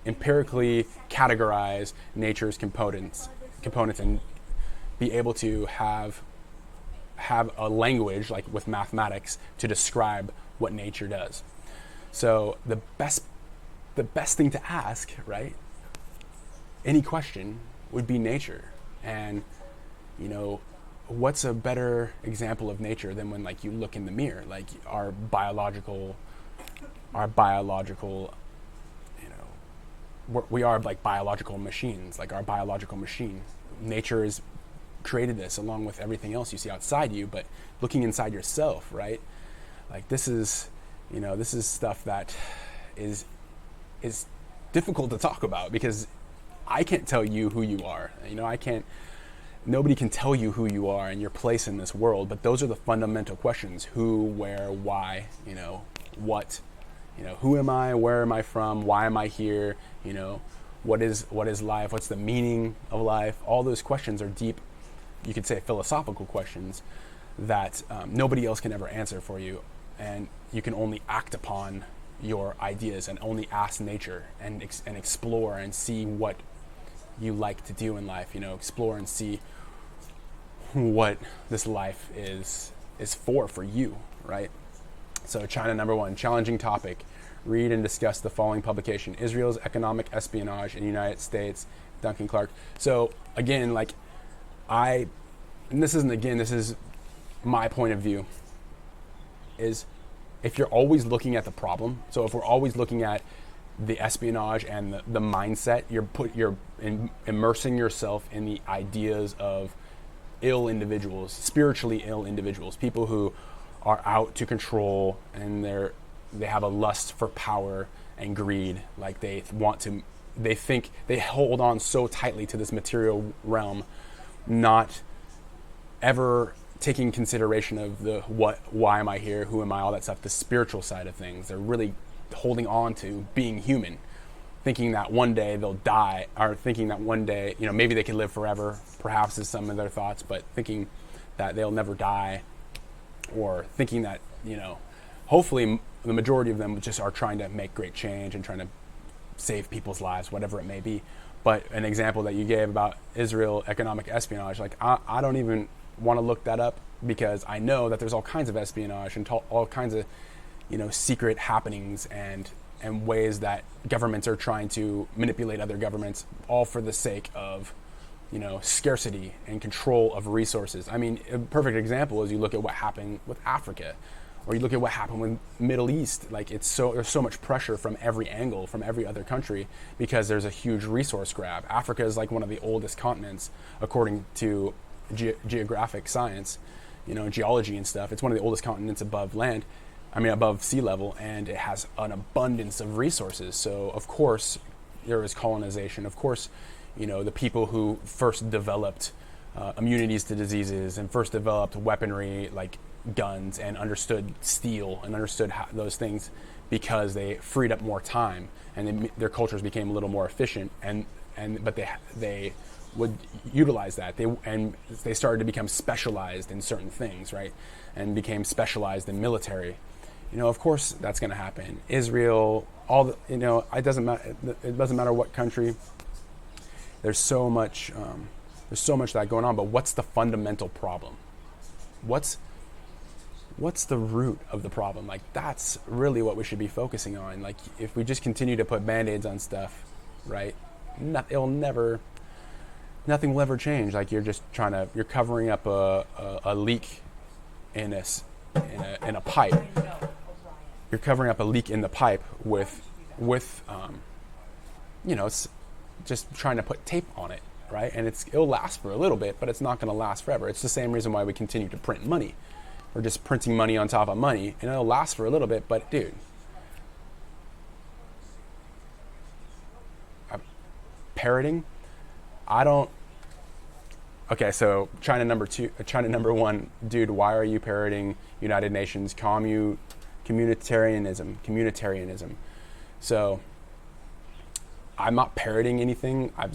empirically categorize nature's components and be able to have a language, like with mathematics, to describe what nature does. So the best thing to ask, right? Any question would be nature. And what's a better example of nature than when you look in the mirror, like our biological we are like biological machines, like our biological machine. Nature has created this along with everything else you see outside you, but looking inside yourself, right? Like this is stuff that is difficult to talk about, because I can't tell you who you are. Nobody can tell you who you are and your place in this world, but those are the fundamental questions: who, where, why, what, who am I, where am I from, why am I here, what is life, what's the meaning of life? All those questions are deep, you could say philosophical questions that nobody else can ever answer for you, and you can only act upon your ideas and only ask nature and explore and see what you like to do in life, explore and see what this life is for you, right? So China #1, challenging topic. Read and discuss the following publication: Israel's Economic Espionage in the United States, Duncan Clark. So again, this is my point of view, is if you're always looking at the problem, so if we're always looking at the espionage and the mindset, you're immersing yourself in the ideas of ill individuals, spiritually ill individuals, people who are out to control, and they have a lust for power and greed. Like they think they hold on so tightly to this material realm, not ever taking consideration of why am I here, who am I, all that stuff, the spiritual side of things. They're really holding on to being human, thinking that one day they'll die, or thinking that one day, maybe they could live forever, perhaps is some of their thoughts, but thinking that they'll never die, or thinking that, hopefully the majority of them just are trying to make great change and trying to save people's lives, whatever it may be. But an example that you gave about Israel economic espionage, I don't even want to look that up, because I know that there's all kinds of espionage and all kinds of secret happenings and ways that governments are trying to manipulate other governments, all for the sake of scarcity and control of resources. I mean, a perfect example is you look at what happened with Africa, or you look at what happened with Middle East. Like there's so much pressure from every angle, from every other country, because there's a huge resource grab. Africa is like one of the oldest continents according to geographic science, geology and stuff. It's one of the oldest continents above sea level, and it has an abundance of resources. So of course there is colonization. Of course, the people who first developed immunities to diseases and first developed weaponry like guns and understood steel and understood those things because they freed up more time, and their cultures became a little more efficient, but they would utilize that. They started to become specialized in certain things, right? And became specialized in military. Of course that's going to happen. Israel, it doesn't matter what country. There's so much that going on. But what's the fundamental problem? What's the root of the problem? Like that's really what we should be focusing on. Like if we just continue to put band-aids on stuff, right? Nothing will ever change. Like you're covering up a leak in a pipe. You're covering up a leak in the pipe with it's just trying to put tape on it, right? And it'll last for a little bit, but it's not going to last forever. It's the same reason why we continue to print money. We're just printing money on top of money, and it'll last for a little bit, but dude, parroting, okay, so China number one, dude, why are you parroting United Nations communitarianism? So I'm not parroting anything. I've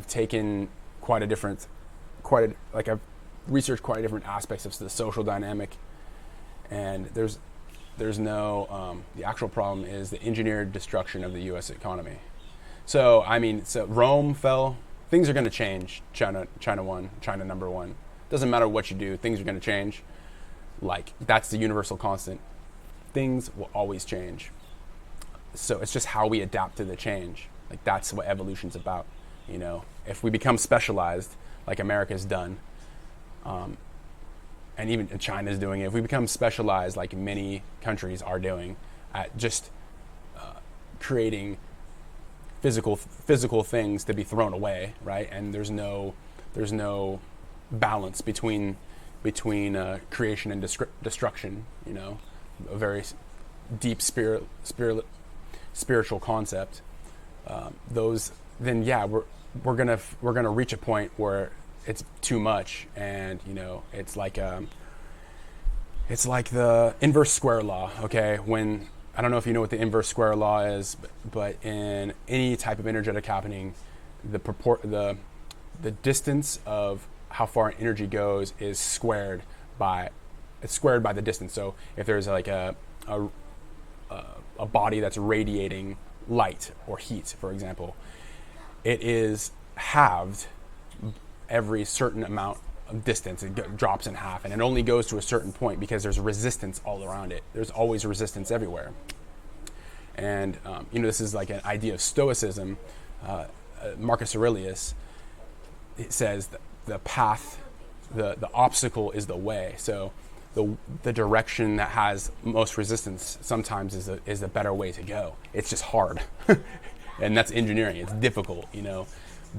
taken I've researched quite a different aspects of the social dynamic, and there's no the actual problem is the engineered destruction of the U.S. economy. So Rome fell. Things are going to change. China number one. Doesn't matter what you do, things are going to change. Like that's the universal constant. Things will always change. So it's just how we adapt to the change. Like that's what evolution's about. If we become specialized, like America's done, and even China's doing it. If we become specialized, like many countries are doing, at just creating physical things to be thrown away, right? And there's no balance between creation and destruction. A very deep spiritual concept. Then we're gonna reach a point where it's too much, and it's like the inverse square law. Okay, when I don't know if you know what the inverse square law is, but in any type of energetic happening, the distance of how far energy goes is squared by the distance. So if there's like a body that's radiating light or heat, for example, it is halved every certain amount of distance. It drops in half, and it only goes to a certain point because there's resistance all around it. There's always resistance everywhere. And this is like an idea of Stoicism. Marcus Aurelius, it says that the path, the obstacle is the way. So the direction that has most resistance sometimes is a better way to go. It's just hard, and that's engineering. It's difficult,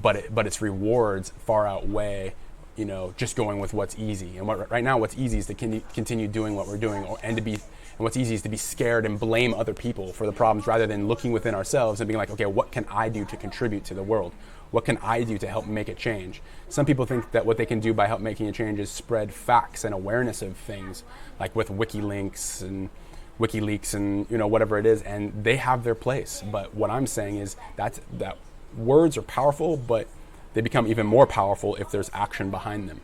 but its rewards far outweigh, just going with what's easy. And right now, what's easy is to continue doing what we're doing, and what's easy is to be scared and blame other people for the problems rather than looking within ourselves and being like, okay, what can I do to contribute to the world? What can I do to help make it change? Some people think that what they can do by help making a change is spread facts and awareness of things, like with WikiLeaks and whatever it is, and they have their place. But what I'm saying is that words are powerful, but they become even more powerful if there's action behind them.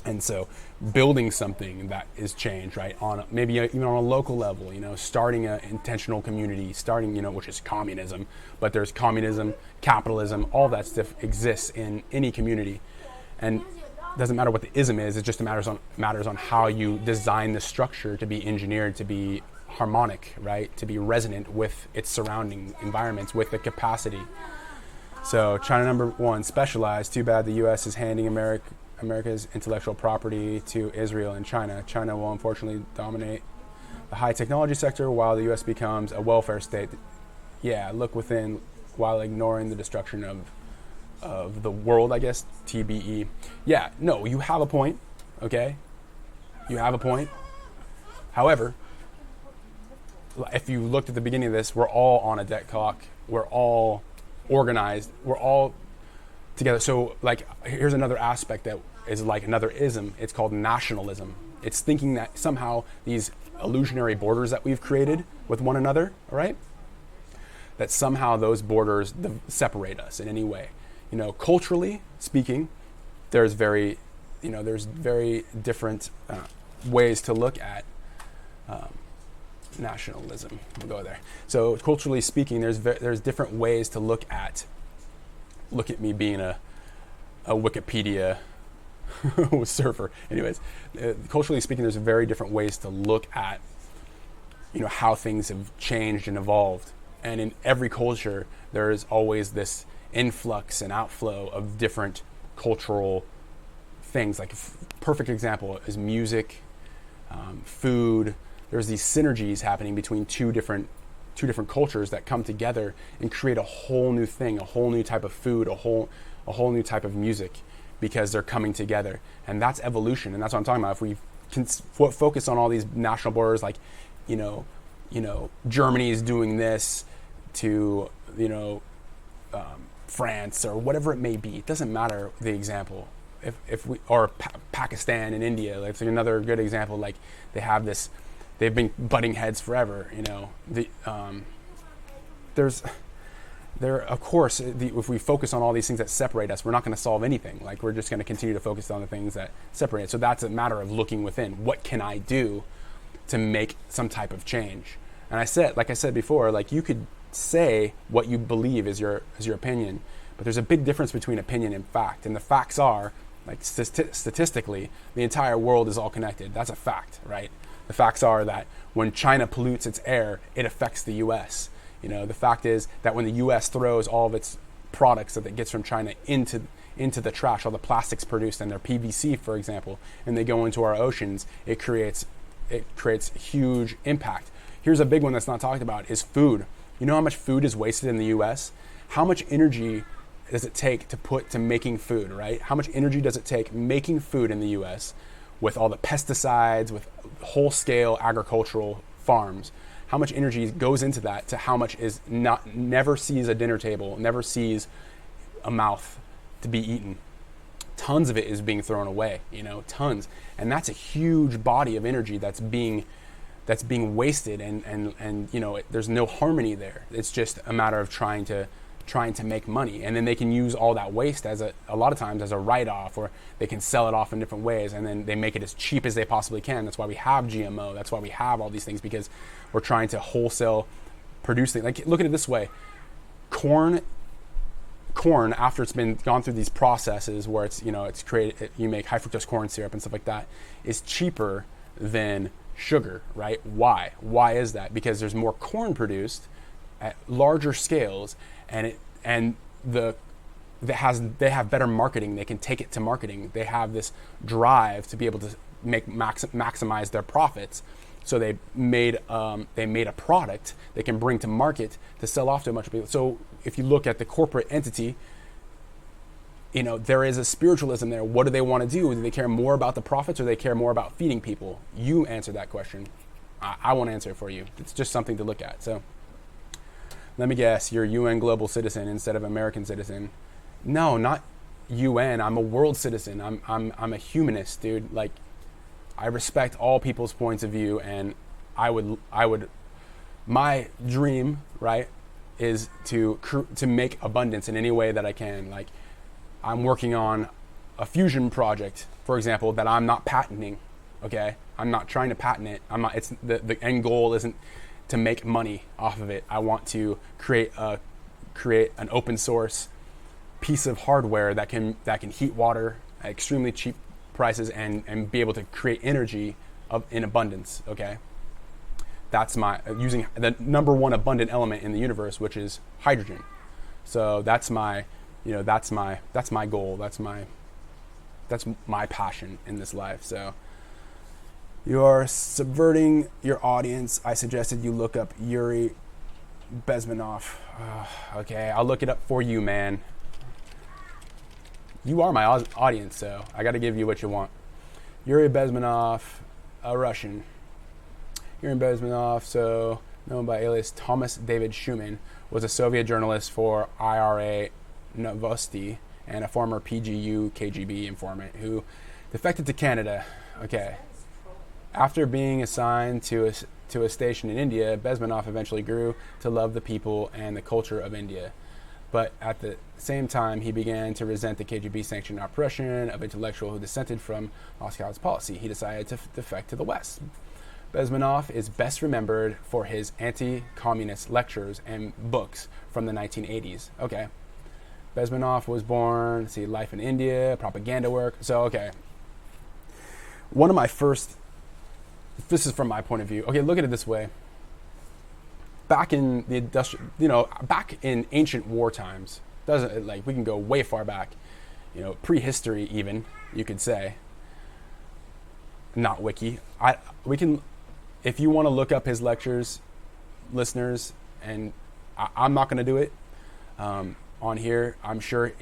And so building something that is change, right, on maybe even on a local level, starting an intentional community, which is communism, but there's communism, capitalism, all that stuff exists in any community. And it doesn't matter what the ism is, it just matters on how you design the structure to be engineered to be harmonic, right, to be resonant with its surrounding environments, with the capacity. So China number 1, specialized. Too bad the U.S. is handing America's intellectual property to Israel and China. China will unfortunately dominate the high technology sector while the U.S. becomes a welfare state. Yeah, look within while ignoring the destruction of the world, I guess, TBE. Yeah, no, you have a point, okay? You have a point. However, if you looked at the beginning of this, we're all on a debt clock. We're all organized. We're all together. So, like, here's another aspect that is like another ism. It's called nationalism. It's thinking that somehow these illusionary borders that we've created with one another, all right, that somehow those borders separate us in any way. You know, culturally speaking, there's very different ways to look at nationalism. We'll go there. So culturally speaking, there's different ways to look at me being a Wikipedia surfer. Anyways, culturally speaking, there's very different ways to look at, you know, how things have changed and evolved. And in every culture, there is always this influx and outflow of different cultural things. Like perfect example is music, food. There's these synergies happening between two different cultures that come together and create a whole new thing, a whole new type of food, a whole new type of music, because they're coming together. And that's evolution, and that's what I'm talking about. If we can focus on all these national borders, like, you know, Germany is doing this to, you know, France or whatever it may be. It doesn't matter the example. If we or Pakistan and India, like another good example. Like they've been butting heads forever. You know, of course, if we focus on all these things that separate us, we're not going to solve anything. Like, we're just going to continue to focus on the things that separate us. So that's a matter of looking within. What can I do to make some type of change? And like I said before, like, you could say what you believe is your opinion, but there's a big difference between opinion and fact. And the facts are, like, statistically, the entire world is all connected. That's a fact, right? The facts are that when China pollutes its air, it affects the U.S. You know, the fact is that when the U.S. throws all of its products that it gets from China into the trash, all the plastics produced and their PVC, for example, and they go into our oceans, it creates huge impact. Here's a big one that's not talked about, is food. You know how much food is wasted in the U.S.? How much energy does it take to making food, right? How much energy does it take making food in the U.S. with all the pesticides, with whole-scale agricultural farms? How much energy goes into that to how much is never sees a dinner table, never sees a mouth to be eaten? Tons of it is being thrown away, you know, tons. And that's a huge body of energy that's being wasted, and you know, there's no harmony there. It's just a matter of trying to make money, and then they can use all that waste a lot of times as a write-off, or they can sell it off in different ways, and then they make it as cheap as they possibly can. That's why we have GMO. That's why we have all these things, because we're trying to wholesale produce things. Like, look at it this way: corn after it's been gone through these processes where it's created, you make high fructose corn syrup and stuff like that, is cheaper than sugar, right? Why is that? Because there's more corn produced at larger scales, and they have better marketing. They can take it to marketing. They have this drive to be able to maximize their profits. So they made a product they can bring to market to sell off to a bunch of people. So if you look at the corporate entity, you know, there is a spiritualism there. What do they want to do? Do they care more about the profits, or do they care more about feeding people? You answer that question. I won't answer it for you. It's just something to look at. So let me guess, you're a UN global citizen instead of American citizen. No, not UN. I'm a world citizen. I'm a humanist, dude. Like, I respect all people's points of view, and I would my dream, right, is to make abundance in any way that I can. Like, I'm working on a fusion project, for example, that I'm not patenting. Okay, I'm not trying to patent it. I'm not. It's the end goal isn't to make money off of it. I want to create an open source piece of hardware that can heat water at extremely cheap prices and be able to create energy in abundance. Okay, that's using the number one abundant element in the universe, which is hydrogen. So that's my that's my goal. That's my passion in this life. So you're subverting your audience. I suggested you look up Yuri Bezmenov. Okay, I'll look it up for you, man. You are my audience, so I got to give you what you want. Yuri Bezmenov, a Russian. Yuri Bezmenov, so known by alias Thomas David Schumann, was a Soviet journalist for IRA Novosti and a former PGU KGB informant who defected to Canada. Okay. After being assigned to a station in India, Bezmenov eventually grew to love the people and the culture of India. But at the same time, he began to resent the KGB-sanctioned oppression of intellectuals who dissented from Moscow's policy. He decided to defect to the West. Bezmenov is best remembered for his anti-communist lectures and books from the 1980s. Okay. Bezmenov was born, life in India, propaganda work. So, okay. One of my first, this is from my point of view. Okay, look at it this way. Back in the back in ancient war times, we can go way far back, prehistory even, you could say. Not wiki. We can, if you want to look up his lectures, listeners, and I'm not going to do it on here. I'm sure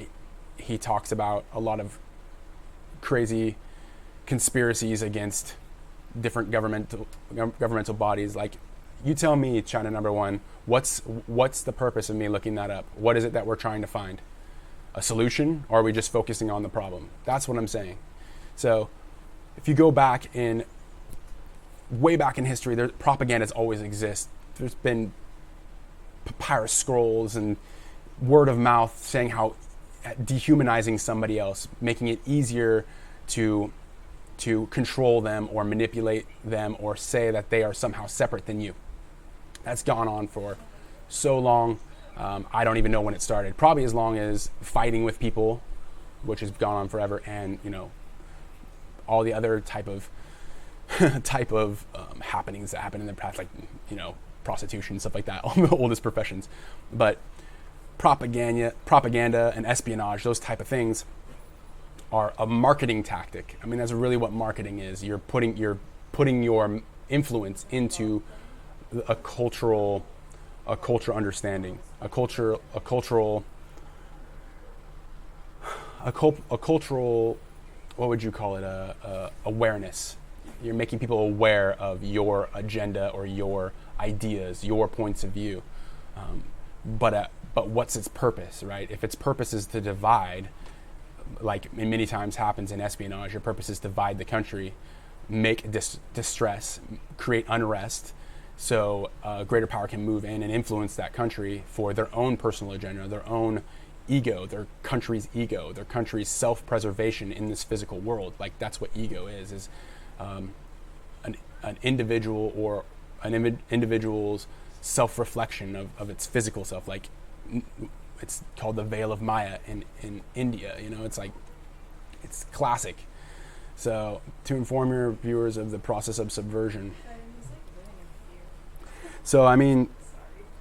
he talks about a lot of crazy conspiracies against different governmental bodies. Like, you tell me, China number one, what's the purpose of me looking that up? What is it that we're trying to find? A solution, or are we just focusing on the problem? That's what I'm saying. So if you go way back in history, propagandas always exist. There's been papyrus scrolls and word of mouth saying how dehumanizing somebody else, making it easier to control them or manipulate them or say that they are somehow separate than you. That's gone on for so long. I don't even know when it started. Probably as long as fighting with people, which has gone on forever, and all the other type of happenings that happen in the past, like prostitution, stuff like that, all the oldest professions. But propaganda and espionage, those type of things, are a marketing tactic. I mean, that's really what marketing is. You're putting your influence into a cultural understanding, a cultural what would you call it? Awareness. You're making people aware of your agenda or your ideas, your points of view. But what's its purpose, right? If its purpose is to divide, like many times happens in espionage, your purpose is to divide the country, make distress, create unrest, so greater power can move in and influence that country for their own personal agenda, their own ego, their country's self-preservation in this physical world. Like, that's what ego is an individual or an individual's self-reflection of its physical self. Like, it's called the Veil of Maya in India. It's classic. So, to inform your viewers of the process of subversion. So, I mean,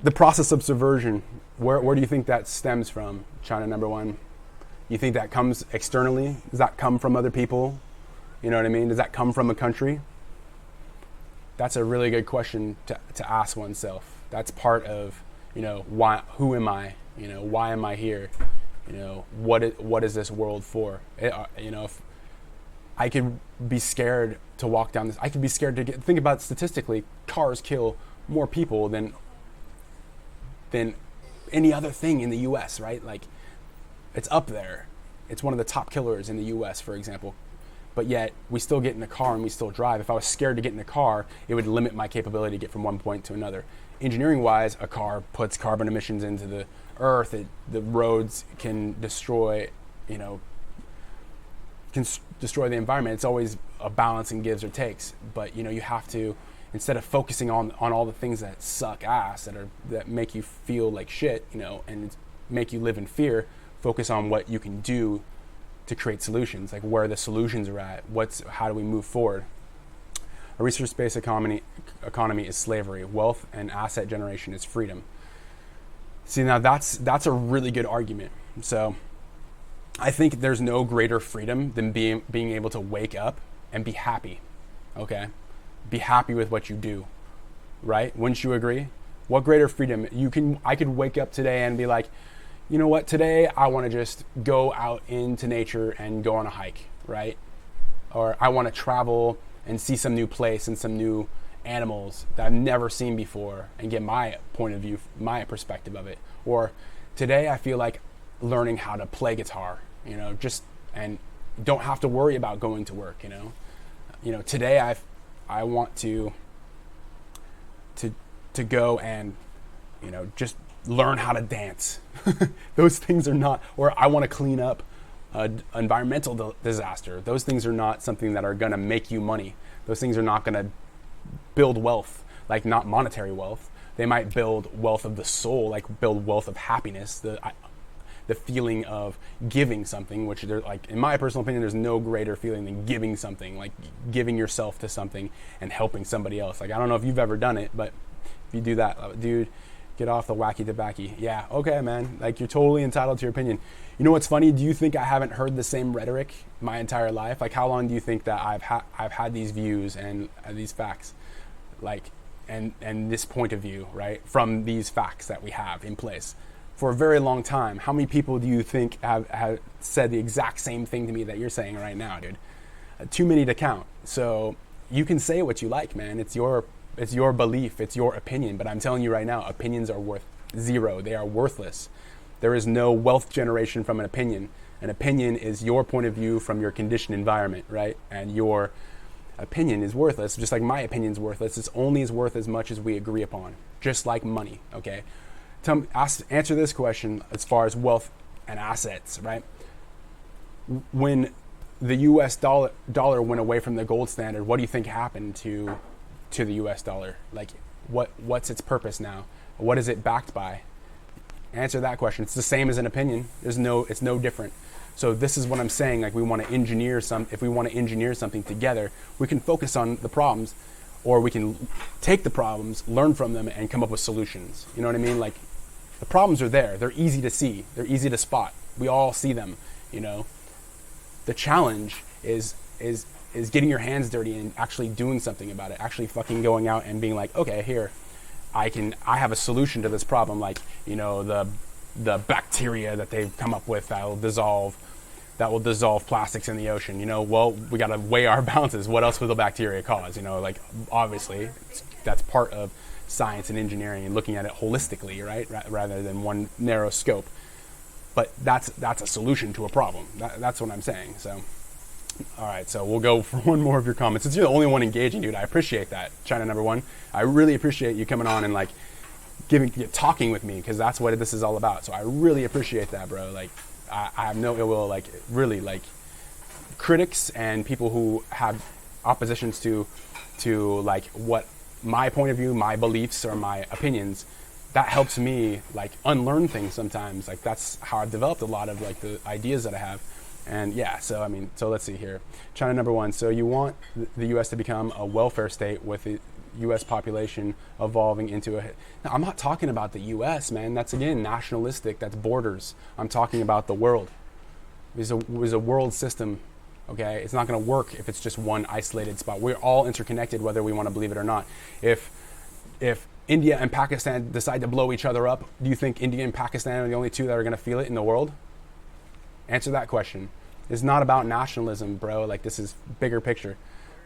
the process of subversion, where do you think that stems from, China number one? You think that comes externally? Does that come from other people? You know what I mean? Does that come from a country? That's a really good question to ask oneself. That's part of, why? Who am I? Why am I here? What is this world for? If I could be scared to walk down this, I could be scared to think about statistically, cars kill more people than any other thing in the U.S., right? Like, it's up there. It's one of the top killers in the U.S., for example. But yet, we still get in a car and we still drive. If I was scared to get in a car, it would limit my capability to get from one point to another. Engineering-wise, a car puts carbon emissions into the earth. The roads can destroy, destroy the environment. It's always a balancing gives or takes. But, you have to, instead of focusing on all the things that suck ass, that make you feel like shit, and make you live in fear, focus on what you can do to create solutions, like where the solutions are at. How do we move forward? A research-based economy is slavery. Wealth and asset generation is freedom. See, now that's a really good argument. So I think there's no greater freedom than being able to wake up and be happy, okay? Be happy with what you do, right? Wouldn't you agree? What greater freedom? I could wake up today and be like, you know what, today I want to just go out into nature and go on a hike, right? Or I want to travel and see some new place and some new animals that I've never seen before and get my point of view, my perspective of it. Or today I feel like learning how to play guitar, and don't have to worry about going to work, today I want to go and, just learn how to dance. Those things are not, or I want to clean up an environmental disaster. Those things are not something that are going to make you money. Those things are not going to build wealth, like not monetary wealth. They might build wealth of the soul, like build wealth of happiness, the feeling of giving something, which like in my personal opinion, there's no greater feeling than giving something, like giving yourself to something and helping somebody else. Like, I don't know if you've ever done it, but if you do that, dude, get off the wacky tobacco. Yeah, okay, man. Like, you're totally entitled to your opinion. You know what's funny? Do you think I haven't heard the same rhetoric my entire life? Like, how long do you think that I've had these views and these facts, like, and this point of view, right, from these facts that we have in place for a very long time? How many people do you think have said the exact same thing to me that you're saying right now, dude? Too many to count. So you can say what you like, man. It's your belief, it's your opinion. But I'm telling you right now, opinions are worth zero. They are worthless. There is no wealth generation from an opinion. An opinion is your point of view from your conditioned environment, right? And your opinion is worthless, just like my opinion is worthless. It's only as worth as much as we agree upon, just like money, okay? Answer this question as far as wealth and assets, right? When the U.S. dollar went away from the gold standard, what do you think happened to the U.S. dollar? Like, what's its purpose now? What is it backed by? Answer that question. It's the same as an opinion. It's no different. So this is what I'm saying. Like, if we want to engineer something together, we can focus on the problems, or we can take the problems, learn from them, and come up with solutions. You know what I mean? Like, the problems are there. They're easy to see. They're easy to spot. We all see them, The challenge is getting your hands dirty and actually doing something about it. Actually fucking going out and being like, okay, here, I have a solution to this problem. Like, the bacteria that they've come up with that will dissolve plastics in the ocean. Well, we got to weigh our balances. What else will the bacteria cause? Like, obviously that's part of science and engineering and looking at it holistically, right? Rather than one narrow scope. But that's a solution to a problem. That's what I'm saying. So, all right. So we'll go for one more of your comments. Since you're the only one engaging, dude, I appreciate that. China number one. I really appreciate you coming on and like talking with me, because that's what this is all about. So I really appreciate that, bro. Like, I have no ill will. Like, really, like, critics and people who have oppositions to like what my point of view, my beliefs, or my opinions, that helps me like unlearn things sometimes. Like, that's how I've developed a lot of like the ideas that I have. And yeah, so let's see here. China number one. So you want the U.S. to become a welfare state with the U.S. population evolving into a... Now, I'm not talking about the U.S., man. That's, again, nationalistic. That's borders. I'm talking about the world. There's a world system, okay? It's not going to work if it's just one isolated spot. We're all interconnected, whether we want to believe it or not. If India and Pakistan decide to blow each other up, do you think India and Pakistan are the only two that are going to feel it in the world? Answer that question. It's not about nationalism, bro. Like, this is bigger picture.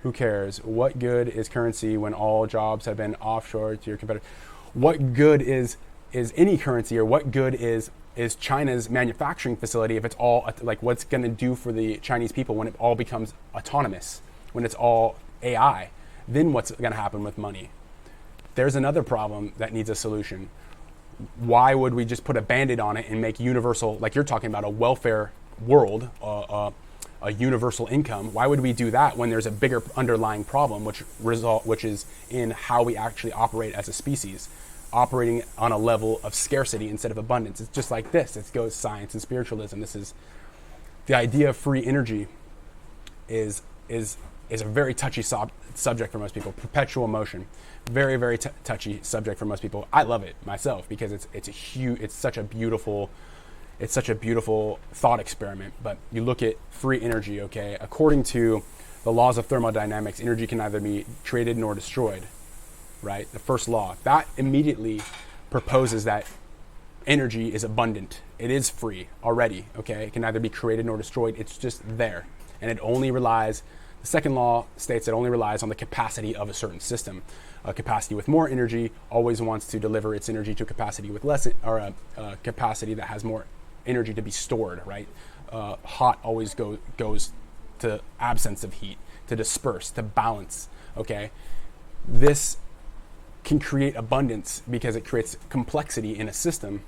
Who cares? What good is currency when all jobs have been offshore to your competitor? What good is any currency, or what good is China's manufacturing facility if it's all, like, what's going to do for the Chinese people when it all becomes autonomous, when it's all AI? Then what's going to happen with money? There's another problem that needs a solution. Why would we just put a Band-Aid on it and make universal, like you're talking about, a welfare world, a universal income? Why would we do that when there's a bigger underlying problem, which is in how we actually operate as a species, operating on a level of scarcity instead of abundance? It's just like this. It goes science and spiritualism. This is the idea of free energy. Is a very touchy subject for most people. Perpetual motion, very, very touchy subject for most people. I love it myself because it's such a beautiful it's such a beautiful thought experiment. But you look at free energy, okay? According to the laws of thermodynamics, energy can neither be created nor destroyed, right? The first law. That immediately proposes that energy is abundant. It is free already, okay? It can neither be created nor destroyed. It's just there. And it only relies, the second law states it only relies on the capacity of a certain system. A capacity with more energy always wants to deliver its energy to a capacity with less, or a capacity that has more energy to be stored, right? Hot always goes to absence of heat, to disperse, to balance, okay? This can create abundance because it creates complexity in a system,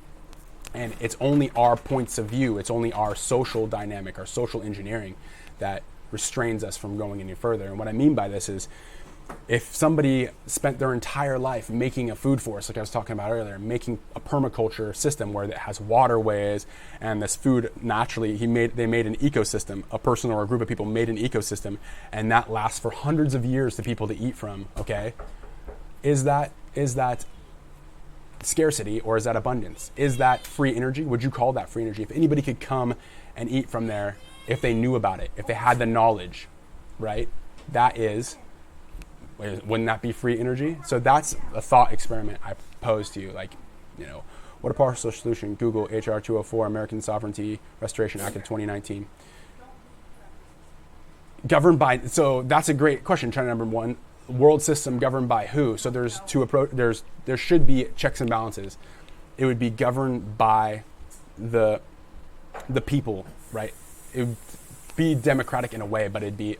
and it's only our points of view, it's only our social dynamic, our social engineering that restrains us from going any further. And what I mean by this is, if somebody spent their entire life making a food forest, like I was talking about earlier, making a permaculture system where it has waterways and this food naturally, they made an ecosystem, a person or a group of people made an ecosystem, and that lasts for hundreds of years to people to eat from, okay? Is that scarcity or is that abundance? Is that free energy? Would you call that free energy? If anybody could come and eat from there, if they knew about it, if they had the knowledge, right? Wouldn't that be free energy? So that's a thought experiment I pose to you. Like, what a partial solution. Google HR 204, American Sovereignty Restoration Act of 2019. Governed by, so that's a great question. China number one, world system governed by who? So there's two approach. There should be checks and balances. It would be governed by the people, right? It would be democratic in a way, but it'd be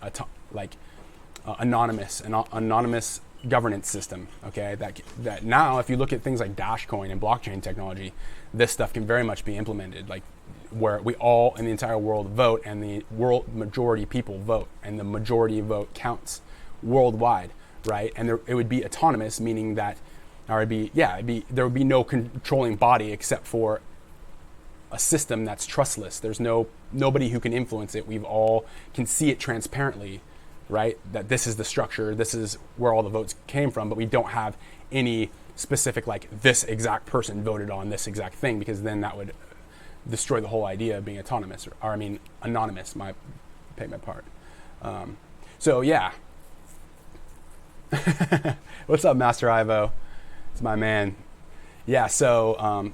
anonymous, an anonymous governance system, okay? That now, if you look at things like Dashcoin and blockchain technology, this stuff can very much be implemented, like where we all in the entire world vote and the world majority people vote and the majority vote counts worldwide, right? And it would be autonomous, meaning that there would be no controlling body except for a system that's trustless. There's nobody who can influence it. We've all can see it transparently, right? That this is the structure, this is where all the votes came from, but we don't have any specific, like, this exact person voted on this exact thing, because then that would destroy the whole idea of being autonomous, anonymous, pay my part. So yeah. What's up, Master Ivo? It's my man. Yeah, so,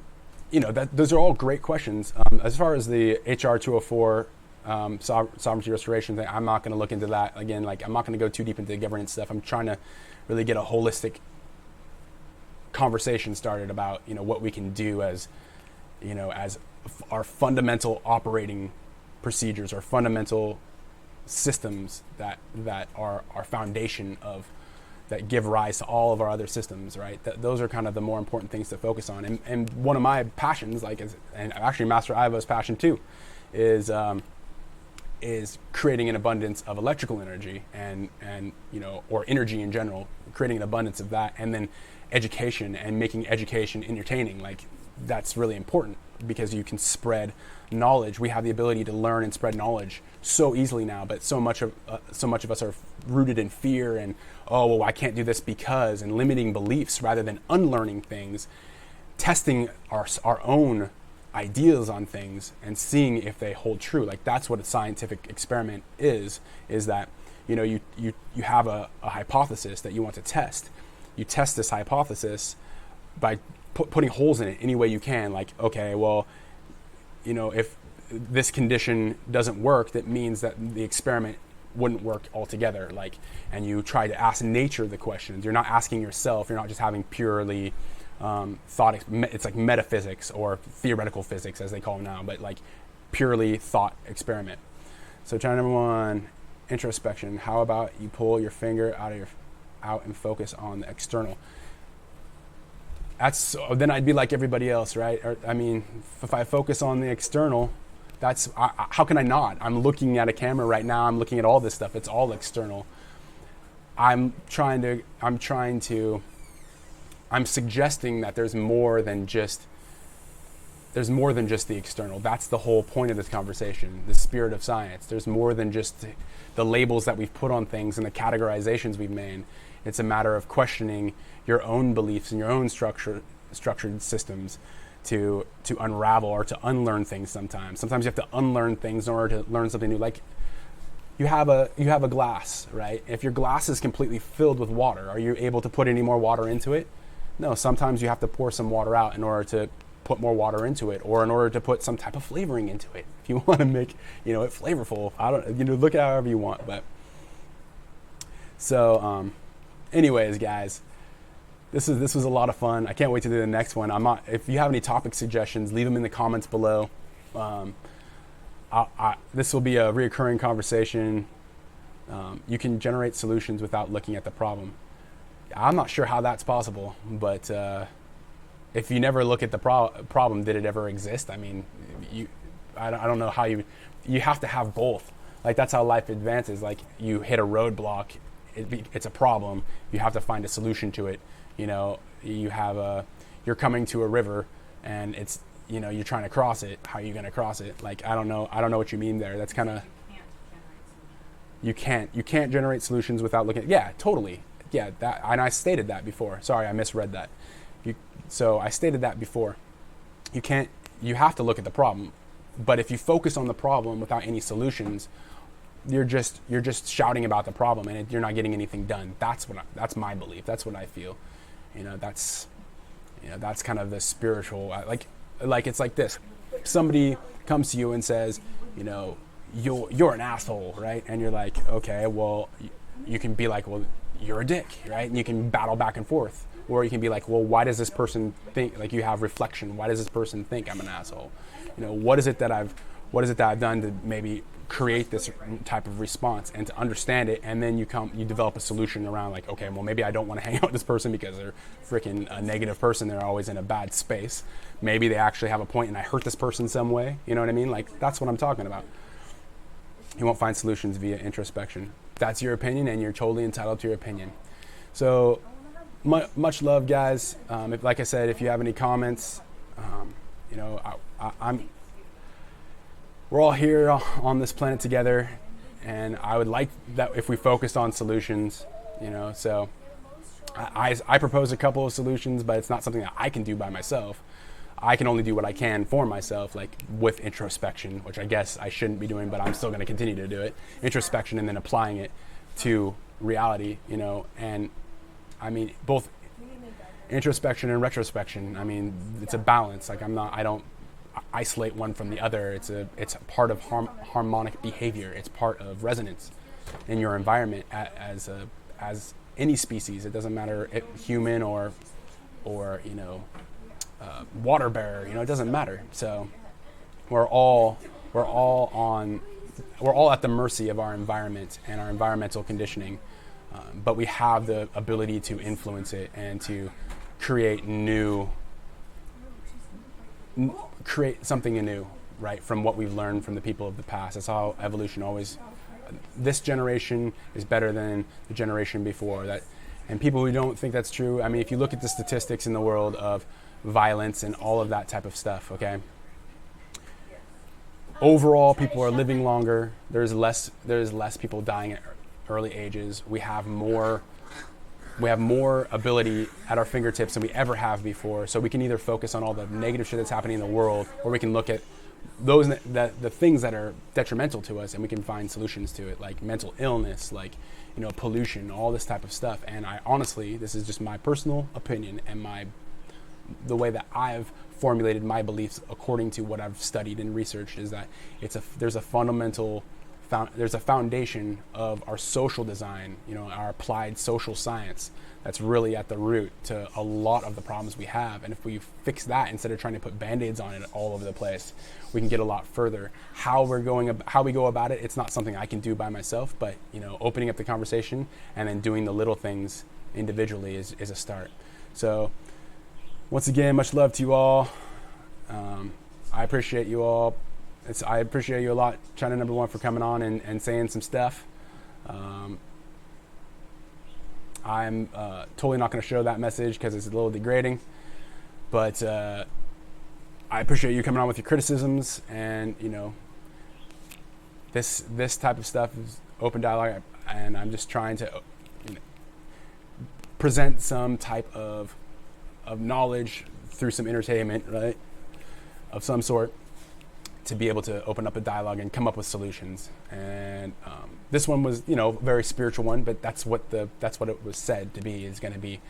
those are all great questions. As far as the HR 204 sovereignty restoration thing, I'm not going to look into that again. Like, I'm not going to go too deep into the governance stuff. I'm trying to really get a holistic conversation started about what we can do as our fundamental operating procedures, our fundamental systems that are our foundation that give rise to all of our other systems, right? Those are kind of the more important things to focus on. And one of my passions, and actually Master Ivo's passion too, is creating an abundance of electrical energy and or energy in general, creating an abundance of that, and then education and making education entertaining. Like, that's really important because you can spread knowledge. We have the ability to learn and spread knowledge so easily now, but so much of us are rooted in fear and, oh, well, I can't do this because, and limiting beliefs rather than unlearning things, testing our own ideas on things and seeing if they hold true. Like, that's what a scientific experiment is that you have a hypothesis that you want to test. You test this hypothesis by putting holes in it any way you can. Like, okay, well, if this condition doesn't work, that means that the experiment wouldn't work altogether. Like, and you try to ask nature the questions. You're not asking yourself. You're not just having purely thought. It's like metaphysics or theoretical physics, as they call them now, but like purely thought experiment. So China number one, introspection. How about you pull your finger out and focus on the external? Then I'd be like everybody else, right? If I focus on the external, how can I not? I'm looking at a camera right now. I'm looking at all this stuff. It's all external. I'm suggesting that there's more than just the external. That's the whole point of this conversation, the spirit of science. There's more than just the labels that we've put on things and the categorizations we've made. It's a matter of questioning your own beliefs and your own structured systems to unravel or to unlearn things sometimes. Sometimes you have to unlearn things in order to learn something new. Like you have a glass, right? If your glass is completely filled with water, are you able to put any more water into it? No, sometimes you have to pour some water out in order to put more water into it, or in order to put some type of flavoring into it. If you want to make, it flavorful, look at it however you want. But so, anyways, guys, this was a lot of fun. I can't wait to do the next one. If you have any topic suggestions, leave them in the comments below. This will be a reoccurring conversation. You can generate solutions without looking at the problem. I'm not sure how that's possible, but if you never look at the problem, did it ever exist? I mean, I don't know how you have to have both. Like, that's how life advances. Like, you hit a roadblock, it's a problem. You have to find a solution to it. You're coming to a river, and it's, you're trying to cross it. How are you going to cross it? Like, I don't know what you mean there. That's kind of, you can't generate solutions without looking at, yeah, totally. Yeah, and I stated that before. Sorry, I misread that. So I stated that before. You have to look at the problem. But if you focus on the problem without any solutions, you're just shouting about the problem, and you're not getting anything done. That's my belief. That's what I feel. That's kind of the spiritual, like it's like this. Somebody comes to you and says, you're an asshole, right? And you're like, okay, well, you can be like, well, you're a dick, right? And you can battle back and forth. Or you can be like, well, why does this person think, like, you have reflection, why does this person think I'm an asshole? What is it that I've done to maybe create this type of response, and to understand it, and then you develop a solution around, like, okay, well, maybe I don't want to hang out with this person because they're freaking a negative person, they're always in a bad space. Maybe they actually have a point and I hurt this person some way, you know what I mean? Like, that's what I'm talking about. You won't find solutions via introspection. That's your opinion, and you're totally entitled to your opinion. So much love, guys. Like I said, if you have any comments, we're all here on this planet together, and I would like that if we focused on solutions, so I propose a couple of solutions, but it's not something that I can do by myself. I can only do what I can for myself, like with introspection, which I guess I shouldn't be doing, but I'm still going to continue to do it. Introspection, and then applying it to reality, and I mean, both introspection and retrospection. I mean, it's a balance. Like, I don't isolate one from the other. It's a part of harmonic behavior. It's part of resonance in your environment as any species. It doesn't matter if human or water bearer. It doesn't matter. So we're all at the mercy of our environment and our environmental conditioning. But we have the ability to influence it and to create something anew, right, from what we've learned from the people of the past. That's how evolution always, this generation is better than the generation before. And people who don't think that's true, I mean, if you look at the statistics in the world of violence and all of that type of stuff, okay, overall people are living longer. There's less people dying at early ages. We have more ability at our fingertips than we ever have before. So we can either focus on all the negative shit that's happening in the world, or we can look at the things that are detrimental to us, and we can find solutions to it, like mental illness, like pollution, all this type of stuff. And I honestly, this is just my personal opinion and the way that I've formulated my beliefs according to what I've studied and researched, is that there's a foundation of our social design, our applied social science, that's really at the root to a lot of the problems we have. And if we fix that instead of trying to put band-aids on it all over the place, we can get a lot further. How we go about it, it's not something I can do by myself, but opening up the conversation and then doing the little things individually is a start. So once again, much love to you all. I appreciate you all. I appreciate you a lot, China Number One, for coming on and saying some stuff. I'm totally not going to show that message because it's a little degrading, but I appreciate you coming on with your criticisms, and this type of stuff is open dialogue, and I'm just trying to present some type of knowledge through some entertainment, right? of some sort to be able to open up a dialogue and come up with solutions. And this one was, a very spiritual one, but that's what it was said to be, is going to be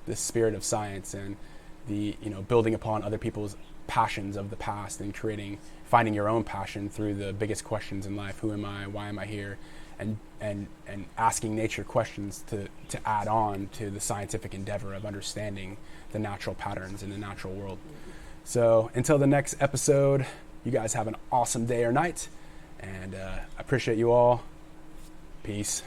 the spirit of science and the, building upon other people's passions of the past and finding your own passion through the biggest questions in life. Who am I? Why am I here? And asking nature questions to add on to the scientific endeavor of understanding the natural patterns in the natural world. So until the next episode, you guys have an awesome day or night, and I appreciate you all. Peace.